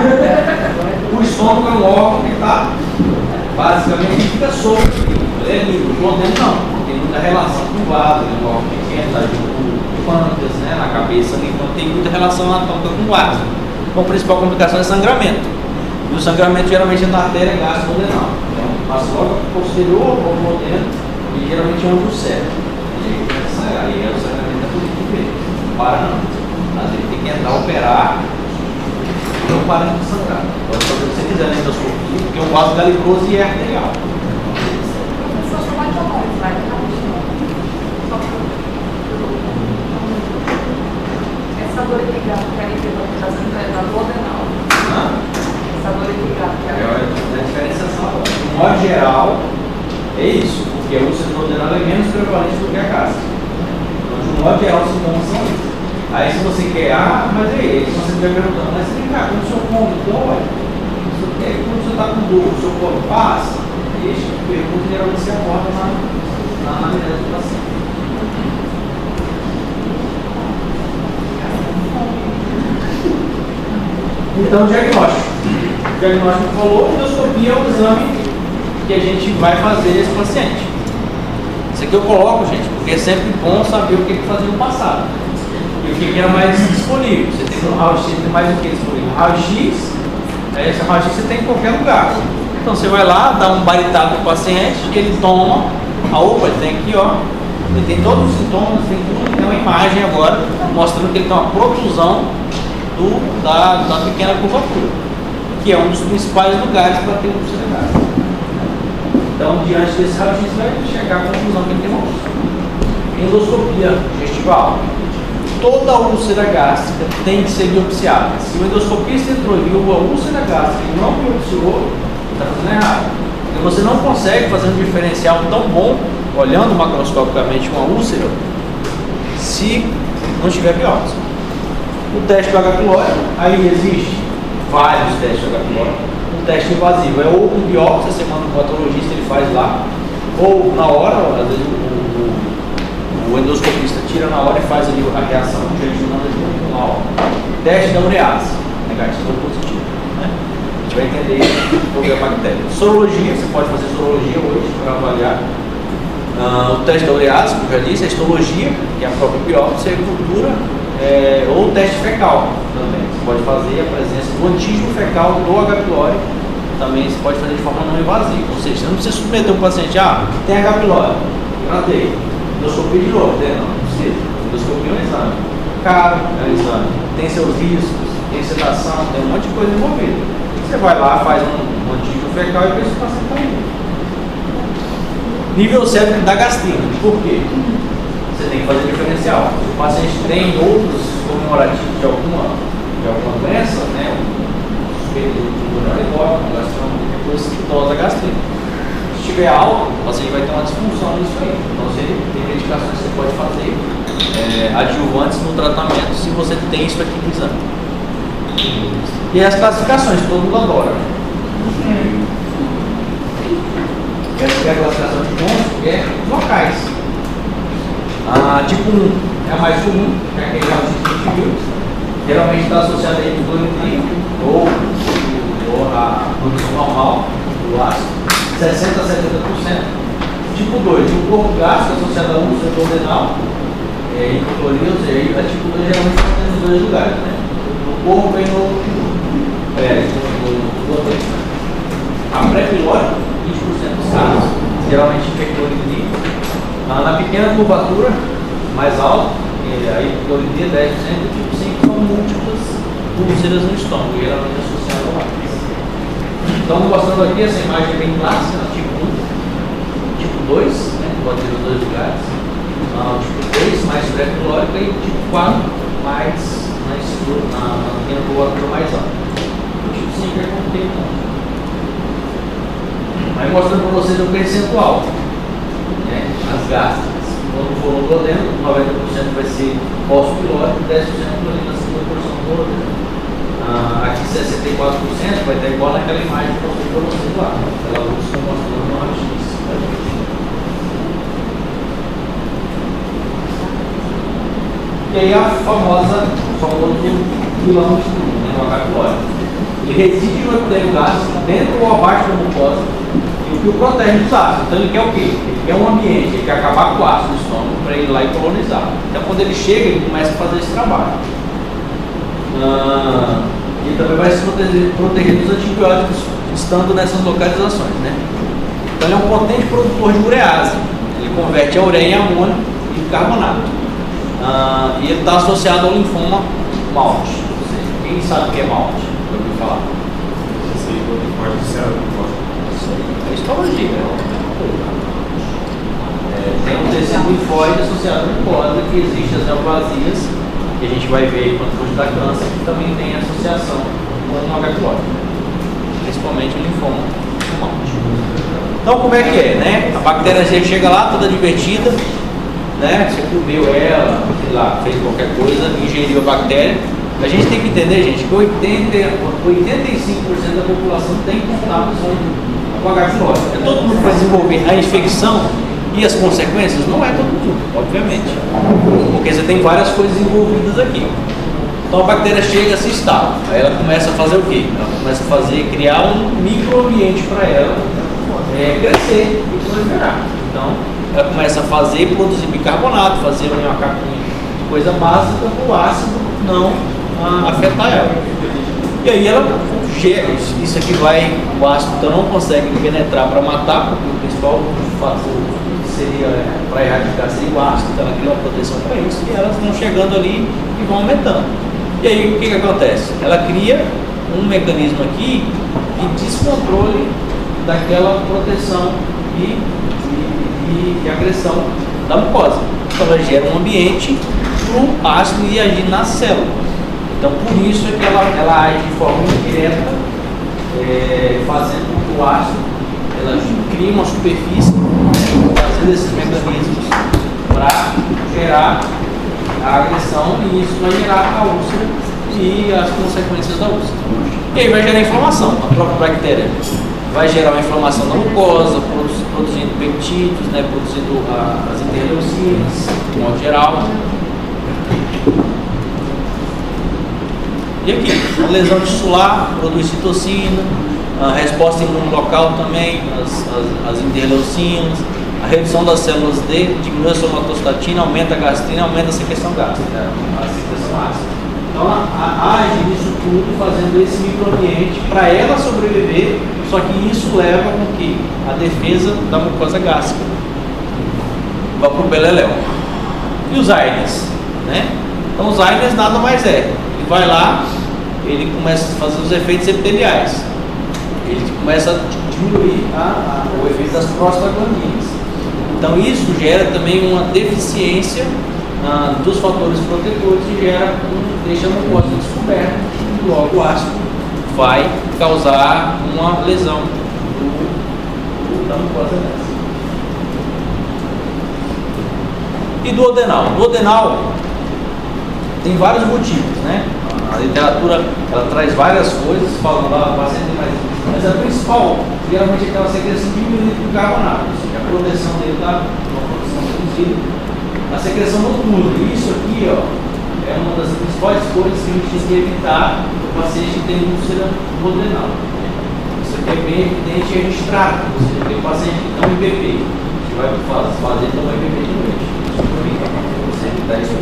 o estômago é um órgão que está basicamente fica solto. Ele é livre, o duodeno não. Tem muita relação com o vaso, é um órgão pequeno, está junto com pâncreas, né, na cabeça, então tem muita relação anatômica com o vaso. Então a principal complicação é sangramento. E o sangramento geralmente é na artéria gastrodenal. Então passa logo posterior ao duodeno e geralmente é onde o cérebro. Aí é o sangramento da política dele. Não para não. Às vezes tem que entrar, operar e não para de sangrar. Pode fazer o que você quiser na endoscopia, porque o vaso galicoso é arterial. Essa dor epigástrica que a gente está fazendo é da duodenal. Essa dor epigástrica. É a diferenciação. De modo geral, é isso, porque a úlcera duodenal é menos prevalente do que a gástrica. Então, de modo geral, os sintomas são isso. Aí, se você quer, mas aí, se você estiver perguntando, mas vem cá, quando o seu corpo dói, quando você está com dor, o seu corpo passa, deixa a pergunta geralmente se aborda na anamnese do paciente. Então, diagnóstico. O diagnóstico falou, endoscopia é o exame que a gente vai fazer esse paciente. Isso aqui eu coloco, gente, porque é sempre bom saber o que fazer no passado. E o que era mais disponível. Você tem no raio-x, tem mais o que disponível? Raio-x, esse raio-x você tem em qualquer lugar. Então você vai lá, dá um baritado pro paciente, ele toma, ele tem aqui, ó, ele tem todos os sintomas, tem tudo, tem uma imagem agora mostrando que ele tem uma protusão da pequena curvatura, que é um dos principais lugares para ter úlcera gástrica. Então, diante desse raio-x, vai chegar à conclusão que ele tem uma úlcera. Endoscopia gestival. Toda úlcera gástrica tem que ser biopsiada. Se o endoscopista entrou e viu a úlcera gástrica e não biopsiou, está fazendo errado. Porque você não consegue fazer um diferencial tão bom, olhando macroscopicamente uma úlcera, se não tiver biópsia. O teste do H. pylori, aí existe vários testes do H. pylori. Um teste invasivo é ou com biópsia, você manda um patologista, ele faz lá, ou na hora, às vezes o endoscopista tira na hora e faz ali a reação, que a gente manda junto na hora. Teste da urease, negativo ou positivo. Né? A gente vai entender o problema bactérico. Sorologia, você pode fazer sorologia hoje para avaliar. O teste da urease, como eu já disse, a histologia, que é a própria biópsia, a cultura. Ou o teste fecal também. Você pode fazer a presença do antígeno fecal do H. pylori. Também você pode fazer de forma não invasiva. Ou seja, você não precisa submeter um paciente, tem H. pylori, tratei. Endoscopia de novo, não precisa. Endoscopia é um exame. Caro é um exame. Tem seus riscos, tem sedação, tem um monte de coisa envolvida. Você vai lá, faz um antígeno fecal e vê se o paciente está indo. Nível séptico da gastrite. Por quê? Você tem que fazer diferencial. Se o paciente tem outros comemorativos de alguma doença, né? Suspeito de tumor alegórico, depois que tosa gastrite. Se estiver alto, o paciente vai ter uma disfunção nisso aí. Então tem medicações que você pode fazer adjuvantes no tratamento se você tem isso aqui no exame. E as classificações, todo mundo adora. Essa é a classificação de pontos, que é locais. Tipo 1 é a mais comum, que é aquele já viu. Geralmente está associado a hipocloridria ou a produção normal do ácido, 60 a 70%. Tipo 2, o corpo gástrico associado a úlcera duodenal, hipocloria, ou seja, a tipo 2 geralmente está nos dois lugares, né? No corpo e no duodeno. A pré-pilórica, 20% dos casos, geralmente hipocloridria. Na pequena curvatura, mais alta, a hipocloridria 10%, e tipo 5 são múltiplas úlceras no estômago, geralmente associadas ao lápis. Então, mostrando aqui essa imagem bem clássica, tipo 1, tipo 2, né, pode ter os dois lugares, tipo 3 mais pré-pilórica e tipo 4 mais na pequena curvatura mais alta. O tipo 5 é como tem então. Aí mostrando para vocês o percentual, né, as gástricas. Quando for no duodeno, 90% vai ser pós-pilórico, 10% ali na segunda porção do duodeno. Aqui 64% vai estar igual naquela imagem que eu mostrei para vocês lá. Aquela luz que eu mostrei no raio-x. E aí o famoso vilão de tudo, né, o H-pylori. Ele reside no epitélio gástrico, dentro ou abaixo da mucosa, e o que o protege dos ácidos. Então ele quer o quê? Ele quer um ambiente, ele quer acabar com o ácido do estômago para ele ir lá e colonizar. Então quando ele chega, ele começa a fazer esse trabalho. E também vai se proteger dos antibióticos estando nessas localizações, né? Então ele é um potente produtor de urease. Ele converte a ureia em amônio e bicarbonato. E ele está associado ao linfoma Malte. Quem sabe o que é Malte? Eu ouvi falar. Isso aí, pode ser É histologia, né? Tem um tecido linfóide associado à mucosa, que existe as neoplasias, que a gente vai ver quando for estudar câncer, que também tem associação com o H-pylori, principalmente o linfoma Malte. Então, como é que é, né? A bactéria chega lá toda divertida, né? Você comeu ela, sei lá, fez qualquer coisa, ingeriu a bactéria. A gente tem que entender, gente, que 85% da população tem contato com o H-pylori. É todo mundo que vai desenvolver a infecção e as consequências? Não é todo mundo, obviamente, porque você tem várias coisas envolvidas aqui. Então a bactéria chega, se instala, aí ela começa a fazer o quê? Ela começa a criar um microambiente para ela crescer e proliferar. Então ela começa a produzir bicarbonato, fazer uma coisa básica para o ácido não afetar ela. E aí ela gera, isso aqui o ácido então não consegue penetrar para matar, porque o principal fator seria para erradicar seria o ácido, então ela cria uma proteção para isso, e elas vão chegando ali e vão aumentando. E aí o que acontece? Ela cria um mecanismo aqui de descontrole daquela proteção e agressão da mucosa. Então ela gera um ambiente para o ácido ir agir na célula. Então por isso é que ela age de forma indireta, fazendo com que o ácido ela cria uma superfície, fazendo esses mecanismos para gerar a agressão, e isso vai gerar a úlcera e as consequências da úlcera. E aí vai gerar inflamação. A própria bactéria vai gerar uma inflamação na mucosa, produzindo peptídeos, né, produzindo as interleucinas, de modo geral. E aqui, a lesão tissular produz citocina, a resposta imune local também, as interleucinas, a redução das células D, diminui a somatostatina, aumenta a gastrina, aumenta a secreção gástrica, né, a secreção ácida. Então age nisso tudo, fazendo esse microambiente para ela sobreviver, só que isso leva com que a defesa da mucosa gástrica vá para o beleléu. E os AINES, né? Então os AINES nada mais é, ele vai lá, ele começa a fazer os efeitos epiteliais, ele começa a diminuir o efeito das prostaglandinas. Então isso gera também uma deficiência dos fatores protetores e deixa a mucosa descoberta, e logo o ácido vai causar uma lesão da mucosa gástrica. E do duodenal? Duodenal tem vários motivos, né? A literatura ela traz várias coisas, falando lá, o paciente mas a principal, geralmente, é aquela secreção diminuída de bicarbonato, ou seja, a proteção dele está uma proteção reduzida, A secreção noturna, isso aqui, ó, é uma das principais coisas que a gente tem que evitar no paciente que tem úlcera duodenal. Isso aqui é bem evidente e a gente trata. Ou seja, tem um paciente que tem um IBP, a gente vai fazer tomar IBP de noite. Isso para você evitar isso.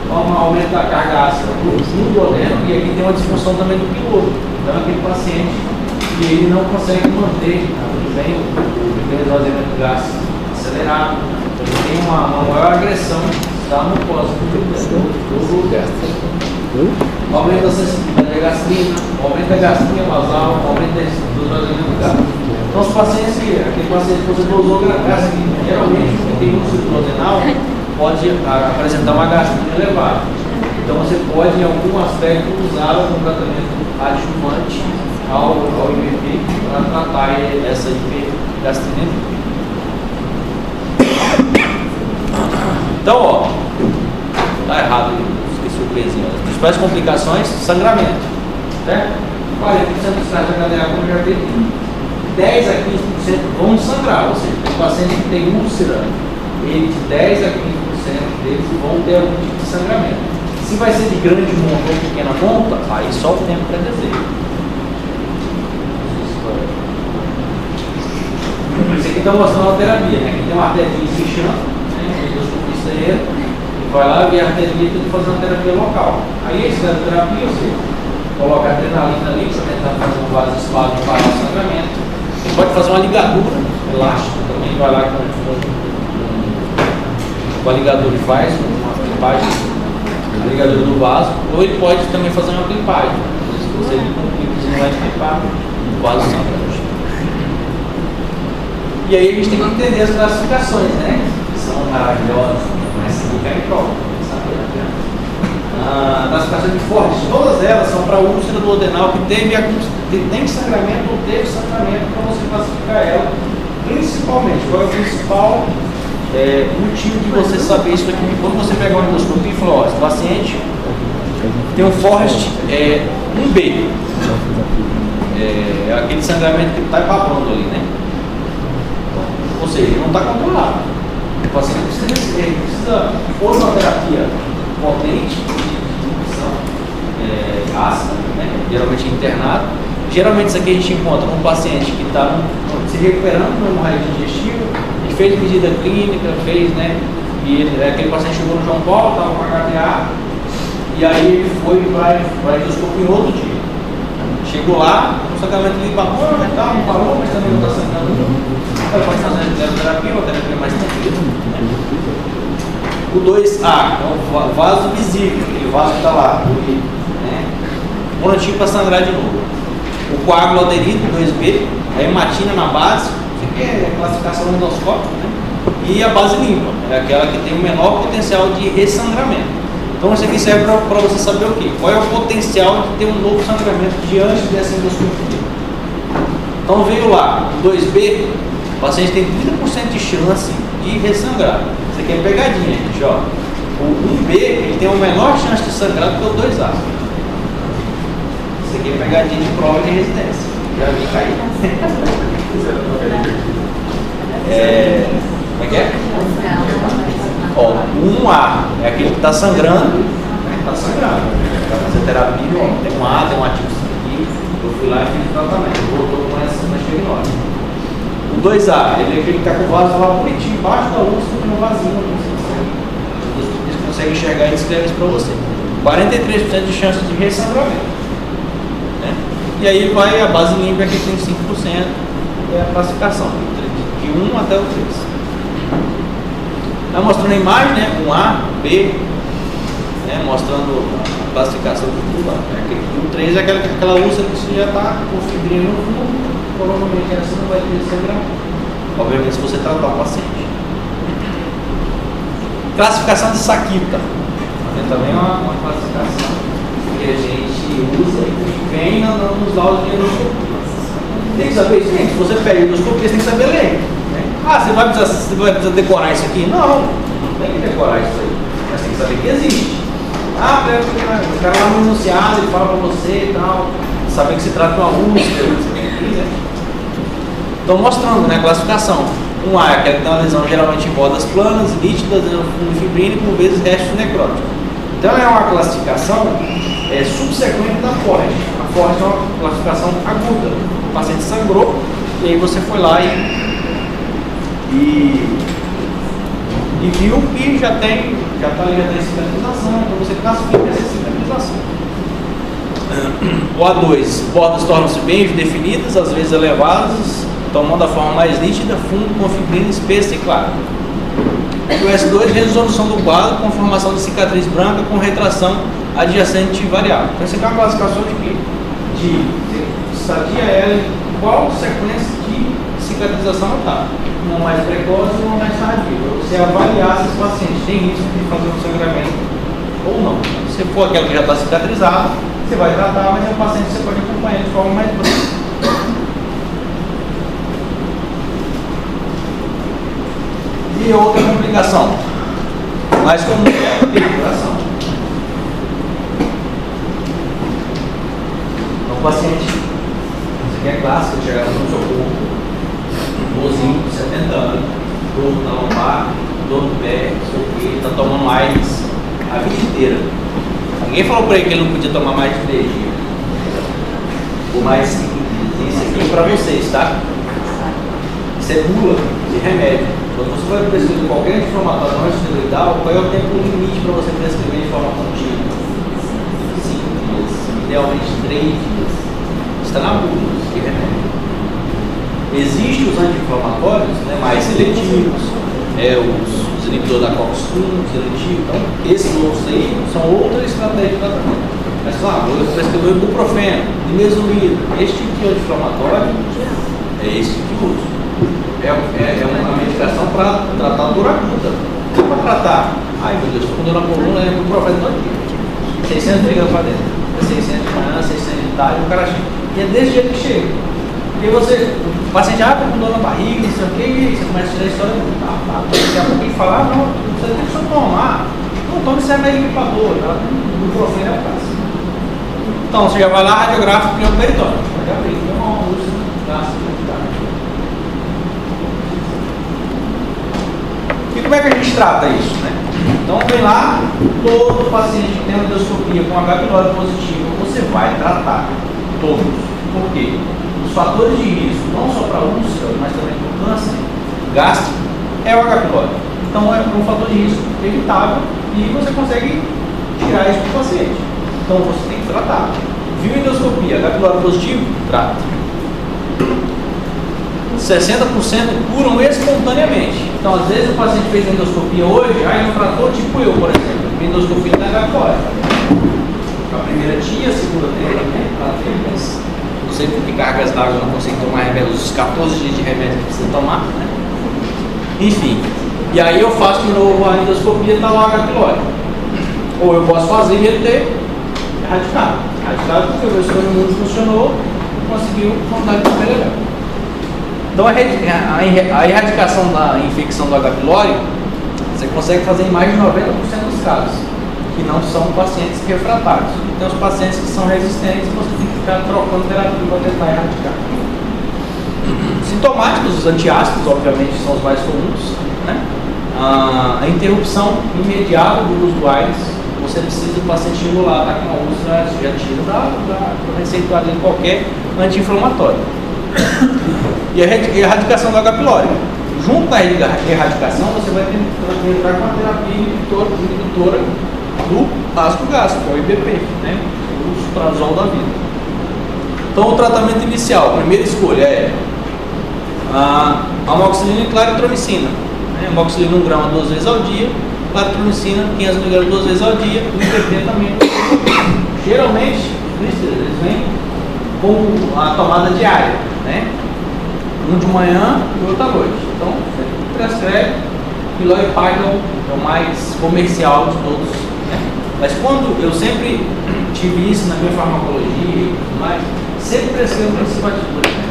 Aumento da carga ácida no duodeno, e aqui tem uma disfunção também do piloto. Então, aquele paciente que ele não consegue manter bem o esvaziamento do gás acelerado, ele tem uma maior agressão da mucosa do lugar. Aumento da sensibilidade da gastrina, aumento da gastrina basal, aumento do esvaziamento do gás. Então, os pacientes aquele paciente que você dosou gás, geralmente, que tem úlcera duodenal, pode apresentar uma gastrina elevada. Então você pode, em algum aspecto, usar um tratamento adjuvante ao IBP para tratar essa hipergastrina. Então, ó, tá errado, esqueci o pezinho. As principais complicações, sangramento, certo? 40% dos casos de HDA, como eu já dei, 10 a 15% vão sangrar, ou seja, o paciente que tem úlcera, ele de 10 a 15% deles vão ter algum tipo de sangramento. Se vai ser de grande monta ou pequena monta, aí só o tempo para dizer. Isso aqui está mostrando a terapia, né? Aqui tem uma arteria se inchando, né? E vai lá ver a arteria e tem que fazer uma terapia local. Aí esse da terapia, você coloca a adrenalina ali para tentar fazer um vasoespasmo e parar o sangramento. Você pode fazer uma ligadura elástica também, vai lá com a ligadura e faz uma clipagem, a ligadura do vaso, ou ele pode também fazer uma clipagem. Se você não vai clipar, o vaso sangra. E aí a gente tem que entender as classificações, né? Que são maravilhosas, mas não querem prova, sabe? Classificações de Fortes, todas elas são para úlcera duodenal que tem sangramento ou teve sangramento, para você classificar ela. Principalmente, qual é o principal motivo de você saber isso aqui? Quando você pegar uma endoscopia e falar, ó, esse paciente tem um Forrest 1B, é aquele sangramento que está babando ali, né? Ou seja, ele não está controlado. O paciente precisa ou de uma terapia potente, de injeção ácida, né? Geralmente internado. Geralmente isso aqui a gente encontra um paciente que está se recuperando de uma hemorragia digestiva, ele fez medida clínica, né? E aquele paciente chegou no João Paulo, estava com HTA, e aí ele foi para a endoscopia em outro dia. Chegou lá, o sangramento ali babou, né, não parou, mas também não está sangrando. Aí pode fazer a terapia, uma terapia mais tranquila. Né? O 2A é o vaso visível, aquele vaso que está lá, né? Prontinho para sangrar de novo. O coágulo aderido, 2B, a hematina na base, isso aqui é a classificação endoscópica, né? E a base limpa, é aquela que tem o menor potencial de ressangramento. Então isso aqui serve para você saber o quê? Qual é o potencial de ter um novo sangramento diante dessa endoscopia. Então veio lá, o 2B, o paciente tem 30% de chance de ressangrar. Isso aqui é pegadinha, gente, ó. O 1B, ele tem uma menor chance de sangrar do que o 2A. Isso aqui é pegadinha de prova de residência. Já vi cair. Como é que é? Ó, o 1A é aquele que está sangrando, né? Está sangrando. Vai fazer terapia, ó, tem um A, tem um ativo aqui. Eu fui lá e fiz o tratamento. Voltou com essa estegnose. O 2A, ele é aquele que está com o vaso lá bonitinho, embaixo da luz, no vasinho. Eles conseguem enxergar e escrever isso para você. 43% de chance de ressangramento. Né? E aí vai a base limpa, que tem 5%, é a classificação, de 1 até o 3. Está mostrando a imagem, né? 1A, B, né? Mostrando a classificação do tudo lá. O 3 é aquela úlcera que você já está com fibrinha no fundo, provavelmente essa não vai ter sangramento. Obviamente, se você tratar o paciente. Classificação de Sakita. Também é uma classificação que a gente usa e vem nos laudos de endoscopia. Tem que saber isso, gente. Se você pega endoscopia, você tem que saber ler. Ah, você vai precisar decorar isso aqui? Não tem que decorar isso aí. Mas tem que saber que existe. Ah, o cara lá no enunciado, ele fala pra você e tal. Saber que se trata de uma úlcera, você tem que ir, né? Então, mostrando, né, a classificação. Um A é aquela que tem uma lesão geralmente em bordas planas, nítidas, fundo fibrínico, por vezes restos necróticos. Então é uma classificação subsequente da FORT. A FORT é uma classificação aguda. O paciente sangrou e aí você foi lá e viu que já está ligado a cicatrização, então você classifica essa cicatrização. O A2, bordas tornam-se bem definidas, às vezes elevadas, tomando a forma mais nítida, fundo com fibrina espessa e clara. O S2, resolução do quadro com formação de cicatriz branca com retração adjacente variável. Então, essa aqui é uma classificação de quê? De sadia ela em qual sequência de cicatrização está. Uma mais precoce e uma mais tardia. Você avaliar se esse paciente tem risco de fazer um sangramento ou não. Se for aquela que já está cicatrizada, você vai tratar, mas é um paciente que você pode acompanhar de forma mais breve. E outra complicação mais comum é a perfuração. Então, o paciente, isso aqui é clássico, chegar no seu corpo, mozinho de 70 anos, dor na lombar, dor no pé, sei o que, está tomando AIDS a vida inteira. Ninguém falou para ele que ele não podia tomar mais de 3 dias. Ou mais 5 dias. Isso aqui é para vocês, tá? Isso é bula de remédio. Quando você vai prescrever qualquer anti-inflamatório não esteroidal, qual é o tempo limite para você prescrever de forma contínua? 5 dias, idealmente 3 dias. Está na bula de remédio. Existem os anti-inflamatórios, né, mais seletivos, os inibidores da COX-1, seletivo. Então, esses outros aí são outra estratégia de tratamento. Mas, vou prescrever ibuprofeno, nimesulida. Este tipo de anti-inflamatório é esse tipo de uso. É uma medicação para tratar a dor aguda. Não para tratar, ai meu Deus, estou com dor na coluna, é ibuprofeno todo dia. 600 mg para dentro. 600 de manhã, 600 de tarde, o cara chega. E é desse jeito que chega. Porque o paciente está com dor na barriga, não sei o que, e você começa a tirar a história, daqui a pouco ele fala, não, você tem que só tomar. Não tome esse remédio para dor, tá? O ibuprofeno é o caso. Então, você já vai lá, radiografa o pneu peritônio. Vai abrir, tem uma úlcera, gasta. E como é que a gente trata isso, né? Então, vem lá, todo paciente que tem endoscopia com H. pylori positivo, você vai tratar todos. Por quê? Os fatores de risco, não só para úlcera, mas também para o câncer gástrico, é o H. pylori. Então, é um fator de risco evitável e você consegue tirar isso do paciente. Então, você tem que tratar. Viu endoscopia, H. pylori positivo? Trata. 60% curam espontaneamente. Então, às vezes, o paciente fez endoscopia hoje, aí não tratou, tipo eu, por exemplo. Endoscopia não é H. pylori. A primeira tinha, a segunda dele, né? Mas não sei por que cargas d'água eu não consigo tomar remédio, os 14 dias de remédio que precisa tomar, né? Enfim. E aí eu faço de novo a endoscopia e está lá H. pylori. Ou eu posso fazer e ele ter erradicado. Erradicado porque o meu sistema imune funcionou e conseguiu contar com o melhor. Então a erradicação da infecção do H. pylori você consegue fazer em mais de 90% dos casos, que não são pacientes refratários. Então os pacientes que são resistentes você tem que ficar trocando terapia para tentar erradicar. Sintomáticos, os antiácidos obviamente são os mais comuns, né? A interrupção imediata do uso do AIDS, você precisa do paciente chegou lá, está com a úlcera, já tira do receituário de qualquer anti-inflamatório. E a erradicação do H. pylori. Junto com a erradicação, você vai entrar com a terapia inibitora do ácido gástrico, que é o IBP, né? O suprazol da vida. Então, o tratamento inicial, a primeira escolha é a amoxicilina e claritromicina. Amoxicilina 1 grama 2 vezes ao dia, claritromicina 500 mg 2 vezes ao dia, o IBP também. Geralmente, eles vêm com a tomada diária, né? Um de manhã e outro à noite. Então, você prescreve, Piloipagel é o mais comercial de todos, né? Mas quando eu sempre tive isso na minha farmacologia e tudo mais, sempre prescrevo principativo, né?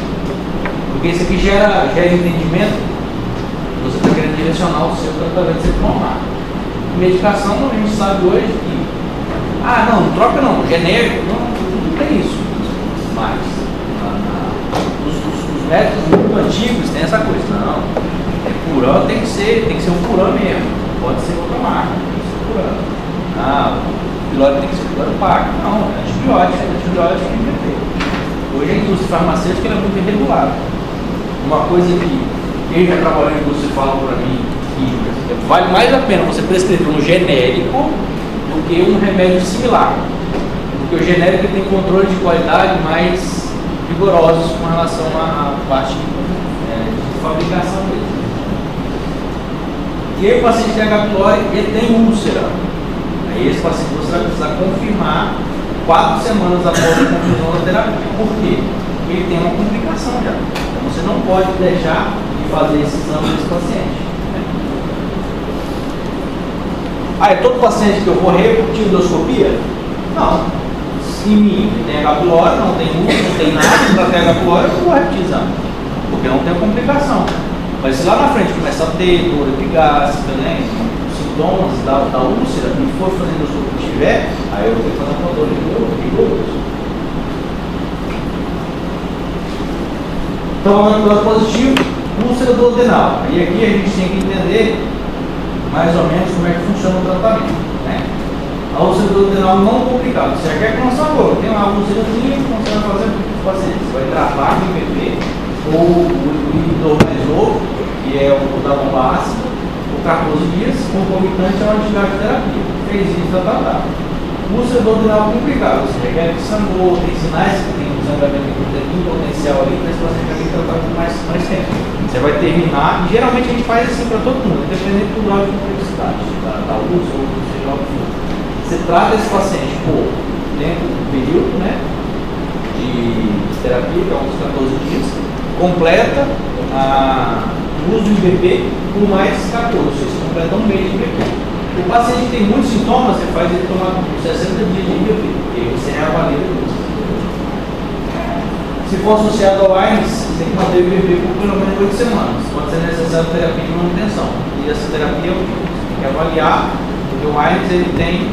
Porque isso aqui gera entendimento, você está querendo direcionar o seu tratamento sem tomar. Medicação, a gente sabe hoje que, não troca não, genérico, não tem isso. Mas os médicos muito antigos têm essa coisa, não, Puran tem que ser um Puran mesmo. Pode ser outra marca, tem que ser Puran. Ah, o pilório tem que ser Puran pago. Não, é antibiótico que tem que ter. Hoje a indústria farmacêutica ela é muito irregular. Uma coisa que quem já trabalhou em indústria fala para mim que vale mais a pena você prescrever um genérico do que um remédio similar. Porque o genérico tem controle de qualidade mais rigorosos com relação à parte de fabricação dele. E aí o paciente tem H. pylori e tem úlcera. Aí esse paciente você vai precisar confirmar 4 semanas após a conclusão da terapia. Por quê? Porque ele tem uma complicação já. Então você não pode deixar de fazer esse exame desse paciente. Ah, é todo paciente que eu for repetir endoscopia? Não. Em mim, que tem H. pylori, não tem úlcera, não tem nada, para ter H. pylori, eu não vou repetir exame. Porque não tem complicação. Mas se lá na frente começar a ter dor epigástrica, né, sintomas da úlcera, e for fazendo o que tiver, aí eu vou ter que fazer um controle rigoroso. Então, o H. positivo, úlcera duodenal. E aqui a gente tem que entender mais ou menos como é que funciona o tratamento. Né? A úlcera duodenal não complicada. Você quer que não sabor, tem uma úlcerazinha que você vai fazer com os pacientes. Você vai tratar com IPP, ou o inibidor mais novo, que é o da bomba ácida, por 14 dias, concomitante a uma antibiótico-terapia. 3 dias para tratar. Úlcera duodenal complicada. Você requer que sangrou, tem sinais que tem um sangramento em potencial ali, mas você tem que tratar com mais tempo. Você vai terminar, e geralmente a gente faz assim para todo mundo, independente do grau de complexidade, da úlcera ou seja o que for. Você trata esse paciente por tempo, período, né, de terapia, que é uns 14 dias, completa o uso do IBP por mais 14, ou seja, você completa um mês de IBP. O paciente que tem muitos sintomas, você faz ele tomar 60 dias de IBP, e aí você reavalia depois. Se for associado ao AINES, você tem que manter o IBP por pelo menos 8 semanas. Pode ser necessário terapia de manutenção. E essa terapia você tem que avaliar, porque o AINES ele tem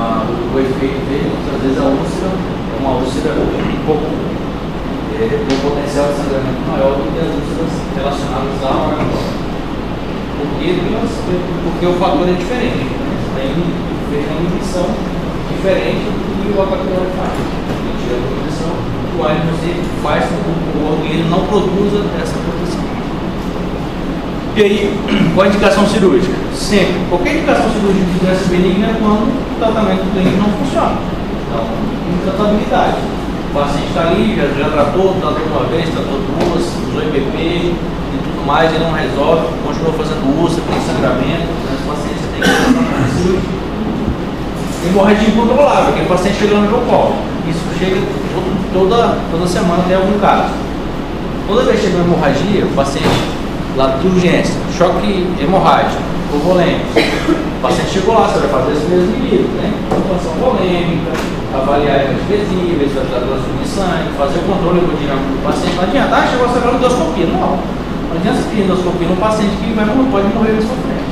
o efeito dele, muitas vezes a úlcera é uma úlcera um pouco tem um potencial de sangramento maior do que as úlceras relacionadas ao H. Porque o fator é diferente. Tem uma inibição diferente do que o H. pylori faz. Ele tira a proteção, o AINES faz com que o organismo não produza essa proteção. E aí, qual a indicação cirúrgica? Sempre. Qualquer indicação cirúrgica de doença benigna é quando o tratamento clínico não funciona. Então, intratabilidade. O paciente está ali, já tratou uma vez, tratou duas, usou IBP e tudo mais, ele não resolve, continua fazendo úlcera, tem sangramento, esse paciente tem que fazer uma cirurgia. Hemorragia incontrolável, aquele paciente chegando no colo. Isso chega toda semana, tem algum caso. Toda vez que chega uma hemorragia, o paciente lá de urgência, choque hemorrágico, ou volêmico. O paciente chegou lá, você vai fazer as primeiras medidas, né? Pontuação volêmica, avaliar as vesíveis, vai tratar de sangue, fazer o controle hemodinâmico do paciente. Não adianta, chegou a saber endoscopia. Não adianta você pedir endoscopia num paciente que pode morrer na sua frente.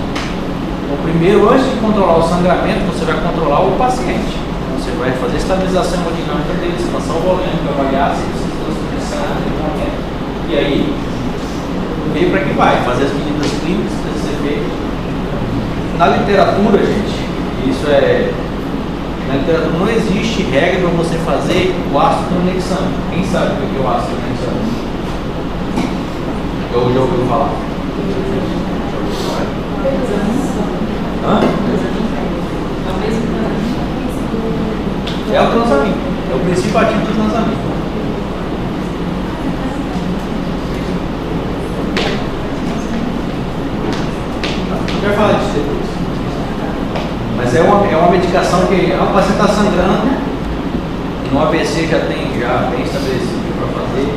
Então, primeiro, antes de controlar o sangramento, você vai controlar o paciente. Então, você vai fazer a estabilização hemodinâmica dele, expansão volêmica, avaliar se precisa de sangue, e aí, veio para que vai, fazer as medidas clínicas para ser feito. Na literatura, gente, na literatura não existe regra para você fazer o ácido tranexâmico. Quem sabe o que é o ácido tranexâmico? Eu já ouviu falar? Hã? É o transamino. É o princípio ativo do transamino. Vai falar disso depois. Mas é uma medicação que o paciente está sangrando, no AVC já tem bem estabelecido para fazer,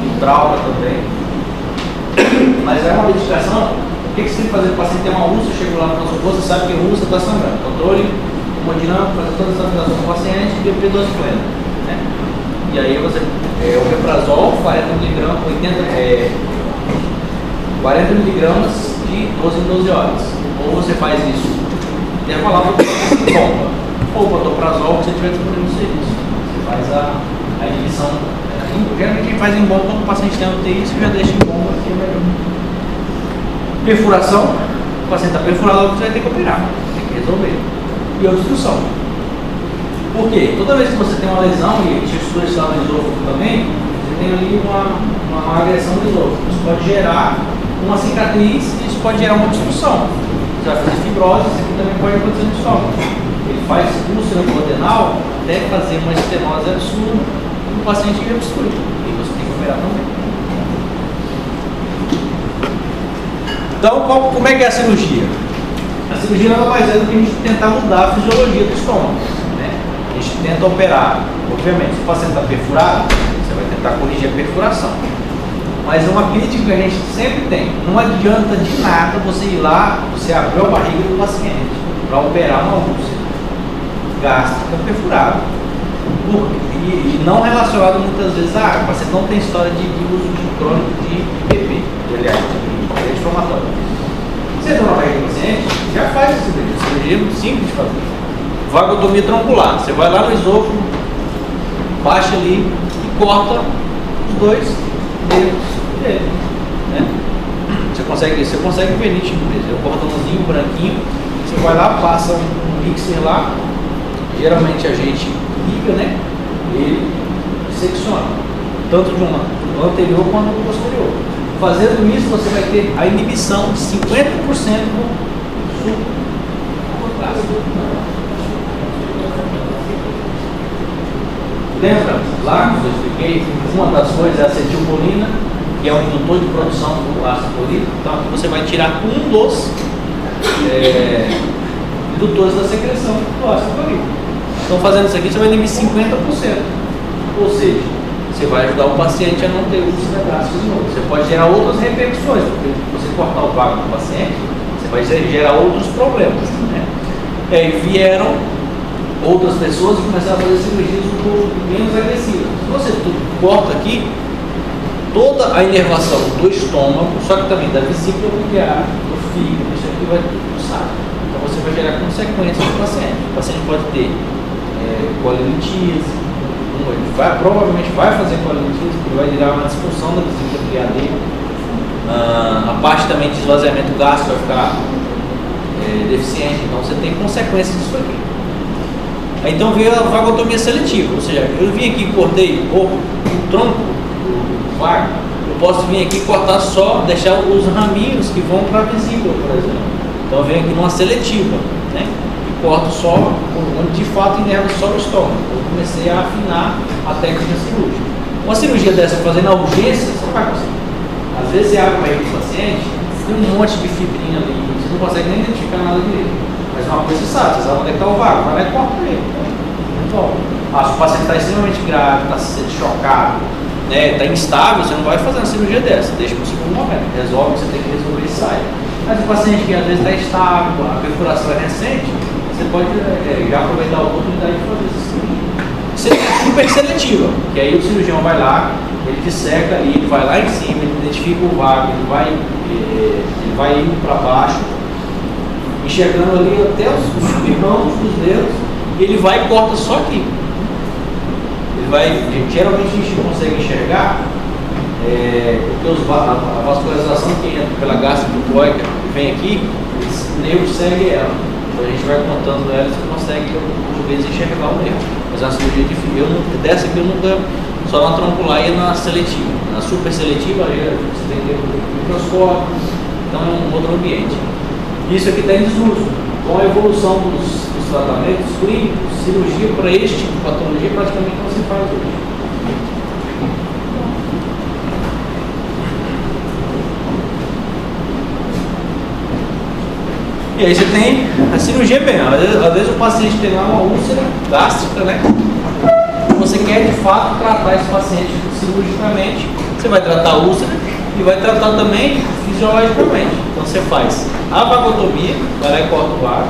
no trauma também. Mas é uma medicação, o que você tem que fazer? O paciente tem uma úlcera, chega lá no nosso você sabe que a úlcera está sangrando. Controle hemodinâmico, fazer toda essa aplicação do paciente e BP dose plena. Né? E aí você, o Omeprazol, 40 mg, 40 mg de 12 em 12 horas. Ou você faz isso intervalado com bomba, ou pantoprazol, que você tiver disponível no serviço. Você faz a inibição. Geralmente quem faz em bomba, quando o paciente tem UTI, você já deixa em bomba, que é melhor. Perfuração, o paciente está perfurado, você vai ter que operar, tem que resolver. E obstrução. Por quê? Toda vez que você tem uma lesão, e a gente estuda isso lá no esôfago também, você tem ali uma agressão do esôfago. Isso pode gerar uma cicatriz e isso pode gerar uma obstrução. Você vai fazer fibrose, isso aqui também pode acontecer no estômago. Ele faz úlcera duodenal até fazer uma estenose absurda e o paciente que obstrui. E você tem que operar também. Então, como é que é a cirurgia? A cirurgia nada mais é do que a gente tentar mudar a fisiologia do estômago. A gente tenta operar, obviamente, se o paciente está perfurado, você vai tentar corrigir a perfuração. Mas uma crítica que a gente sempre tem, não adianta de nada você ir lá, você abrir a barriga do paciente para operar uma úlcera gástrica perfurada. E não relacionado muitas vezes o paciente não tem história de uso de crônico de IPP, aliás, de inflamatório. Você entra na barriga do paciente, já faz essa cirurgia, é muito simples de fazer. Vagotomia troncular. Você vai lá no esôfago, baixa ali e corta os dois dedos dele. Né? Você consegue ver nitidez. É um cordãozinho branquinho. Você vai lá, passa um mixer lá. Geralmente a gente liga, né? Ele secciona. Tanto de um anterior quanto do posterior. Fazendo isso, você vai ter a inibição de 50% do suco por trás. Lembra lá que eu expliquei? Uma das coisas é a acetilcolina, que é um indutor de produção do ácido clorídrico. Então aqui você vai tirar um dos indutores da secreção do ácido clorídrico. Então fazendo isso aqui você vai inibir 50%. Ou seja, você vai ajudar o paciente a não ter úlcera gástrica de novo. Você pode gerar outras repercussões, porque se você cortar o vago do paciente, você vai gerar outros problemas. Né? E aí vieram outras pessoas e começaram a fazer cirurgias um pouco menos agressivas. Se você corta aqui, toda a inervação do estômago, só que também da vesícula biliar, do fígado, isso aqui vai pulsar. Então você vai gerar consequências no paciente. O paciente pode ter colelitise, provavelmente vai fazer colelitise, porque vai gerar uma disfunção da vesícula biliar dele. A parte também de esvaziamento gástrico vai ficar deficiente, então você tem consequências disso aqui. Então veio a vagotomia seletiva, ou seja, eu vim aqui e cortei o tronco do vago, eu posso vir aqui e cortar só, deixar os raminhos que vão para a vesícula, por exemplo. Então eu venho aqui numa seletiva, né? E corto só, onde de fato inerva só o estômago. Eu comecei a afinar a técnica cirúrgica. Uma cirurgia dessa fazendo a urgência, você não vai conseguir. Às vezes você abre o barriga do paciente, tem um monte de fibrinha ali, você não consegue nem identificar nada direito. Mas uma coisa você sabe onde é que está o vago, vai lá e corta ele. Então, se o paciente está extremamente grave, está sendo chocado, está instável, você não vai fazer uma cirurgia dessa, deixa para o segundo momento, resolve o que você tem que resolver e sai. Mas o paciente que às vezes está estável, a perfuração é recente, você pode já aproveitar a oportunidade de fazer essa cirurgia. Seria super seletiva, que aí o cirurgião vai lá, ele disseca ali, ele vai lá em cima, ele identifica o vago, ele vai indo para baixo, enxergando ali até os subramos dos dedos, e ele vai e corta só aqui. Ele vai, geralmente a gente consegue enxergar, porque a vascularização que entra pela gástrico-bucóica e vem aqui, o nervo segue ela. Então a gente vai contando ela e você consegue, por vezes, enxergar o nervo. Mas é uma cirurgia difícil. Dessa aqui eu nunca, só na troncular e na seletiva. Na super seletiva, você tem que ter um microscópio, então é um outro ambiente. Isso aqui está em desuso. Com a evolução dos tratamentos clínicos, cirurgia para este tipo de patologia praticamente não se faz hoje. E aí você tem a cirurgia bem. Às vezes o paciente tem lá uma úlcera gástrica, né? Você quer de fato tratar esse paciente cirurgicamente, você vai tratar a úlcera e vai tratar também fisiologicamente. Então você faz a vagotomia, vai lá e corta o vago,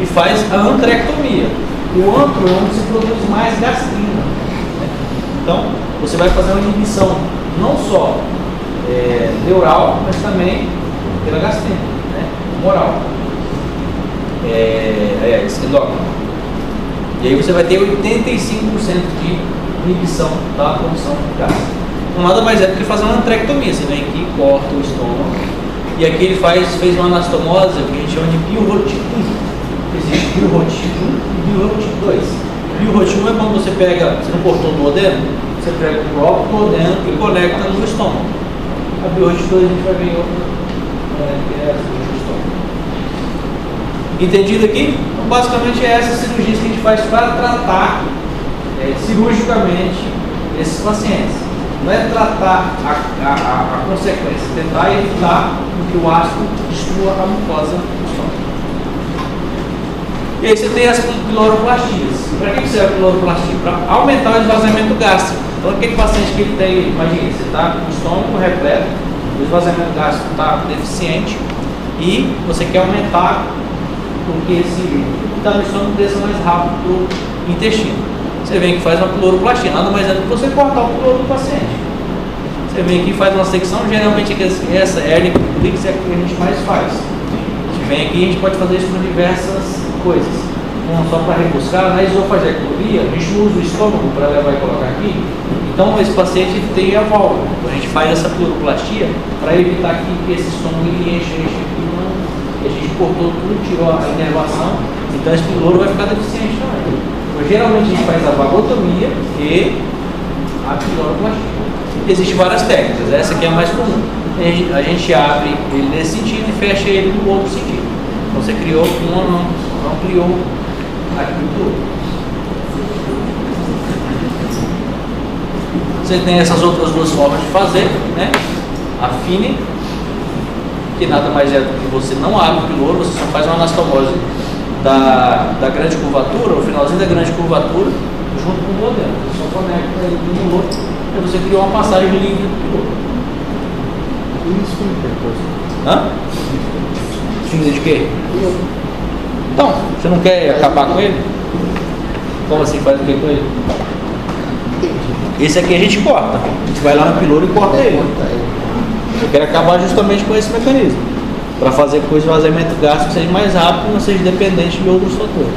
e faz a antrectomia. O antro é onde se produz mais gastrina. Né? Então você vai fazer uma inibição não só neural, mas também pela gastrina, né? Moral. Endócrina. E aí você vai ter 85% de inibição da produção gástrica. Então nada mais é do que fazer uma antrectomia. Você vem aqui, corta o estômago, E aqui ele fez uma anastomose que a gente chama de biorrotipo 1. Existe biorrotipo 1 e biorrotipo 2. Biorrotipo 1 é quando você pega, você não cortou o duodeno, você pega o próprio duodeno e conecta no estômago. A biorrotipo 2 a gente vai ver em outro, que é essa do estômago. Entendido aqui? Então, basicamente é essa cirurgia que a gente faz para tratar cirurgicamente esses pacientes. Não é tratar a consequência, tentar evitar que o ácido destrua a mucosa do estômago. E aí você tem as piloroplastias. Para que serve a piloroplastia? Para aumentar o esvaziamento gástrico. Então aquele paciente que ele tem, imagine, você está com o estômago repleto, o esvaziamento gástrico está deficiente e você quer aumentar porque esse está no estômago desça mais rápido para o intestino. Você vem aqui e faz uma piloroplastia, nada mais é do que você cortar o piloro do paciente. Você vem aqui e faz uma secção, geralmente essa hernia complexa é a que a gente mais faz. A gente vem aqui e a gente pode fazer isso com diversas coisas. Não só para rebuscar, na esofagectomia, a gente usa o estômago para levar e colocar aqui. Então esse paciente tem a válvula. Então a gente faz essa piloroplastia para evitar que esse estômago enche e a gente cortou tudo, tirou a inervação, então esse piloro vai ficar deficiente também. Então, geralmente a gente faz a vagotomia e a piloroplastia. Existem várias técnicas, essa aqui é a mais comum. A gente abre ele nesse sentido e fecha ele no outro sentido. Então você criou não ampliou aqui tudo. Você tem essas outras duas formas de fazer, né? A fine, que nada mais é do que você não abre o piloro, você só faz uma anastomose da grande curvatura, o finalzinho da grande curvatura, junto com o duodeno. Você só conecta ele no outro e você criou uma passagem livre do piloro. Hã? Esfíncter de quê? Então, você não quer acabar com ele? Como assim faz o que com ele? Esse aqui a gente corta. A gente vai lá no piloro e corta ele. Eu quero acabar justamente com esse mecanismo, para fazer com que o esvaziamento gástrico seja mais rápido e não seja dependente de outros fatores.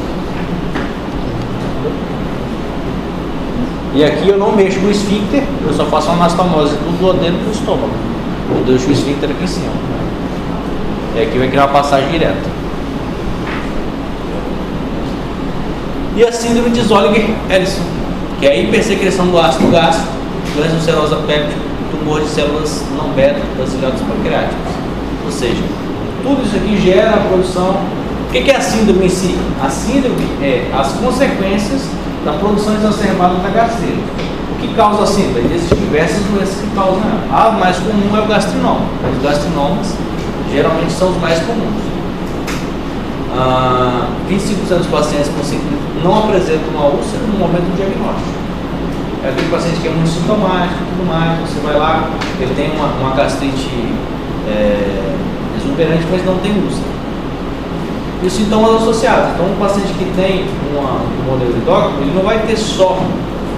E aqui eu não mexo no esfíncter, eu só faço uma anastomose do duodeno para o estômago. Eu deixo o esfíncter aqui em cima. E aqui vai criar uma passagem direta. E a síndrome de Zollinger-Ellison, que é a hipersecreção do ácido gástrico, doença ulcerosa péptica, tumor de células não beta das ilhotas pancreáticas. Ou seja, tudo isso aqui gera a produção. O que é a síndrome em si? A síndrome é as consequências da produção exacerbada da gastrite. O que causa a síndrome? Existem diversas doenças que causam ela. A mais comum é o gastrinoma. Os gastrinomas geralmente são os mais comuns. 25% dos pacientes com síndrome não apresentam uma úlcera no momento do diagnóstico. É aquele paciente que é muito sintomático e tudo mais, você vai lá, ele tem uma gastrite exuberante, mas não tem úlcera. E os sintomas associados. Então, um paciente que tem um modelo endócrino, ele não vai ter só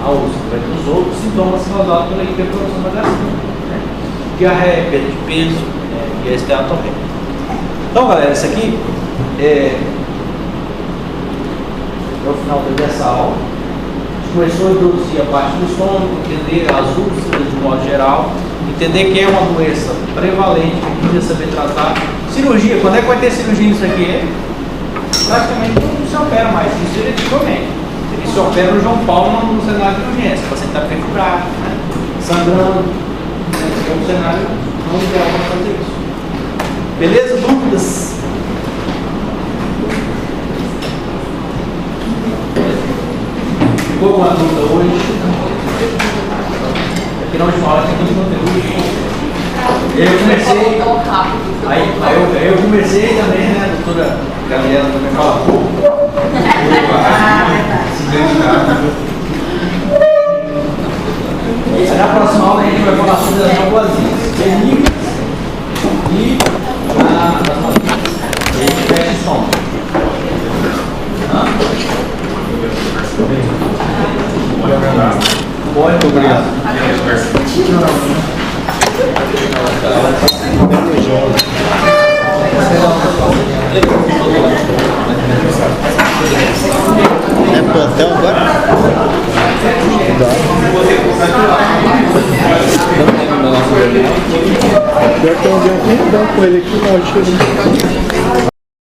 a úlcera, vai ter os outros sintomas causados pela hiperprodução da gastrite. Né? Diarreia, perda de peso e a esteatopenia. Então, galera, isso aqui é o final dessa aula. A gente começou a introduzir a parte do estômago, entender as úlceras de modo geral, entender que é uma doença prevalente, que a gente precisa saber tratar. Cirurgia, quando é que vai ter cirurgia nisso aqui? Praticamente não se opera mais, isso efetivamente. Ele se opera no João Paulo no cenário de urgência, o paciente está perfurado, né? Sangrando, é um cenário não ideal para fazer isso. Beleza? Dúvidas? Ficou alguma dúvida hoje? Aqui na última hora tem muito conteúdo. Eu comecei. Aí eu comecei também, né? A doutora Gabriela também fala pouco. Na próxima aula a gente vai falar sobre as neoplasias benignas e a gente fecha o estômago. Muito obrigado. É plantão agora? Dá. Pior que eu andei um tempão com ele aqui, não, cheiro.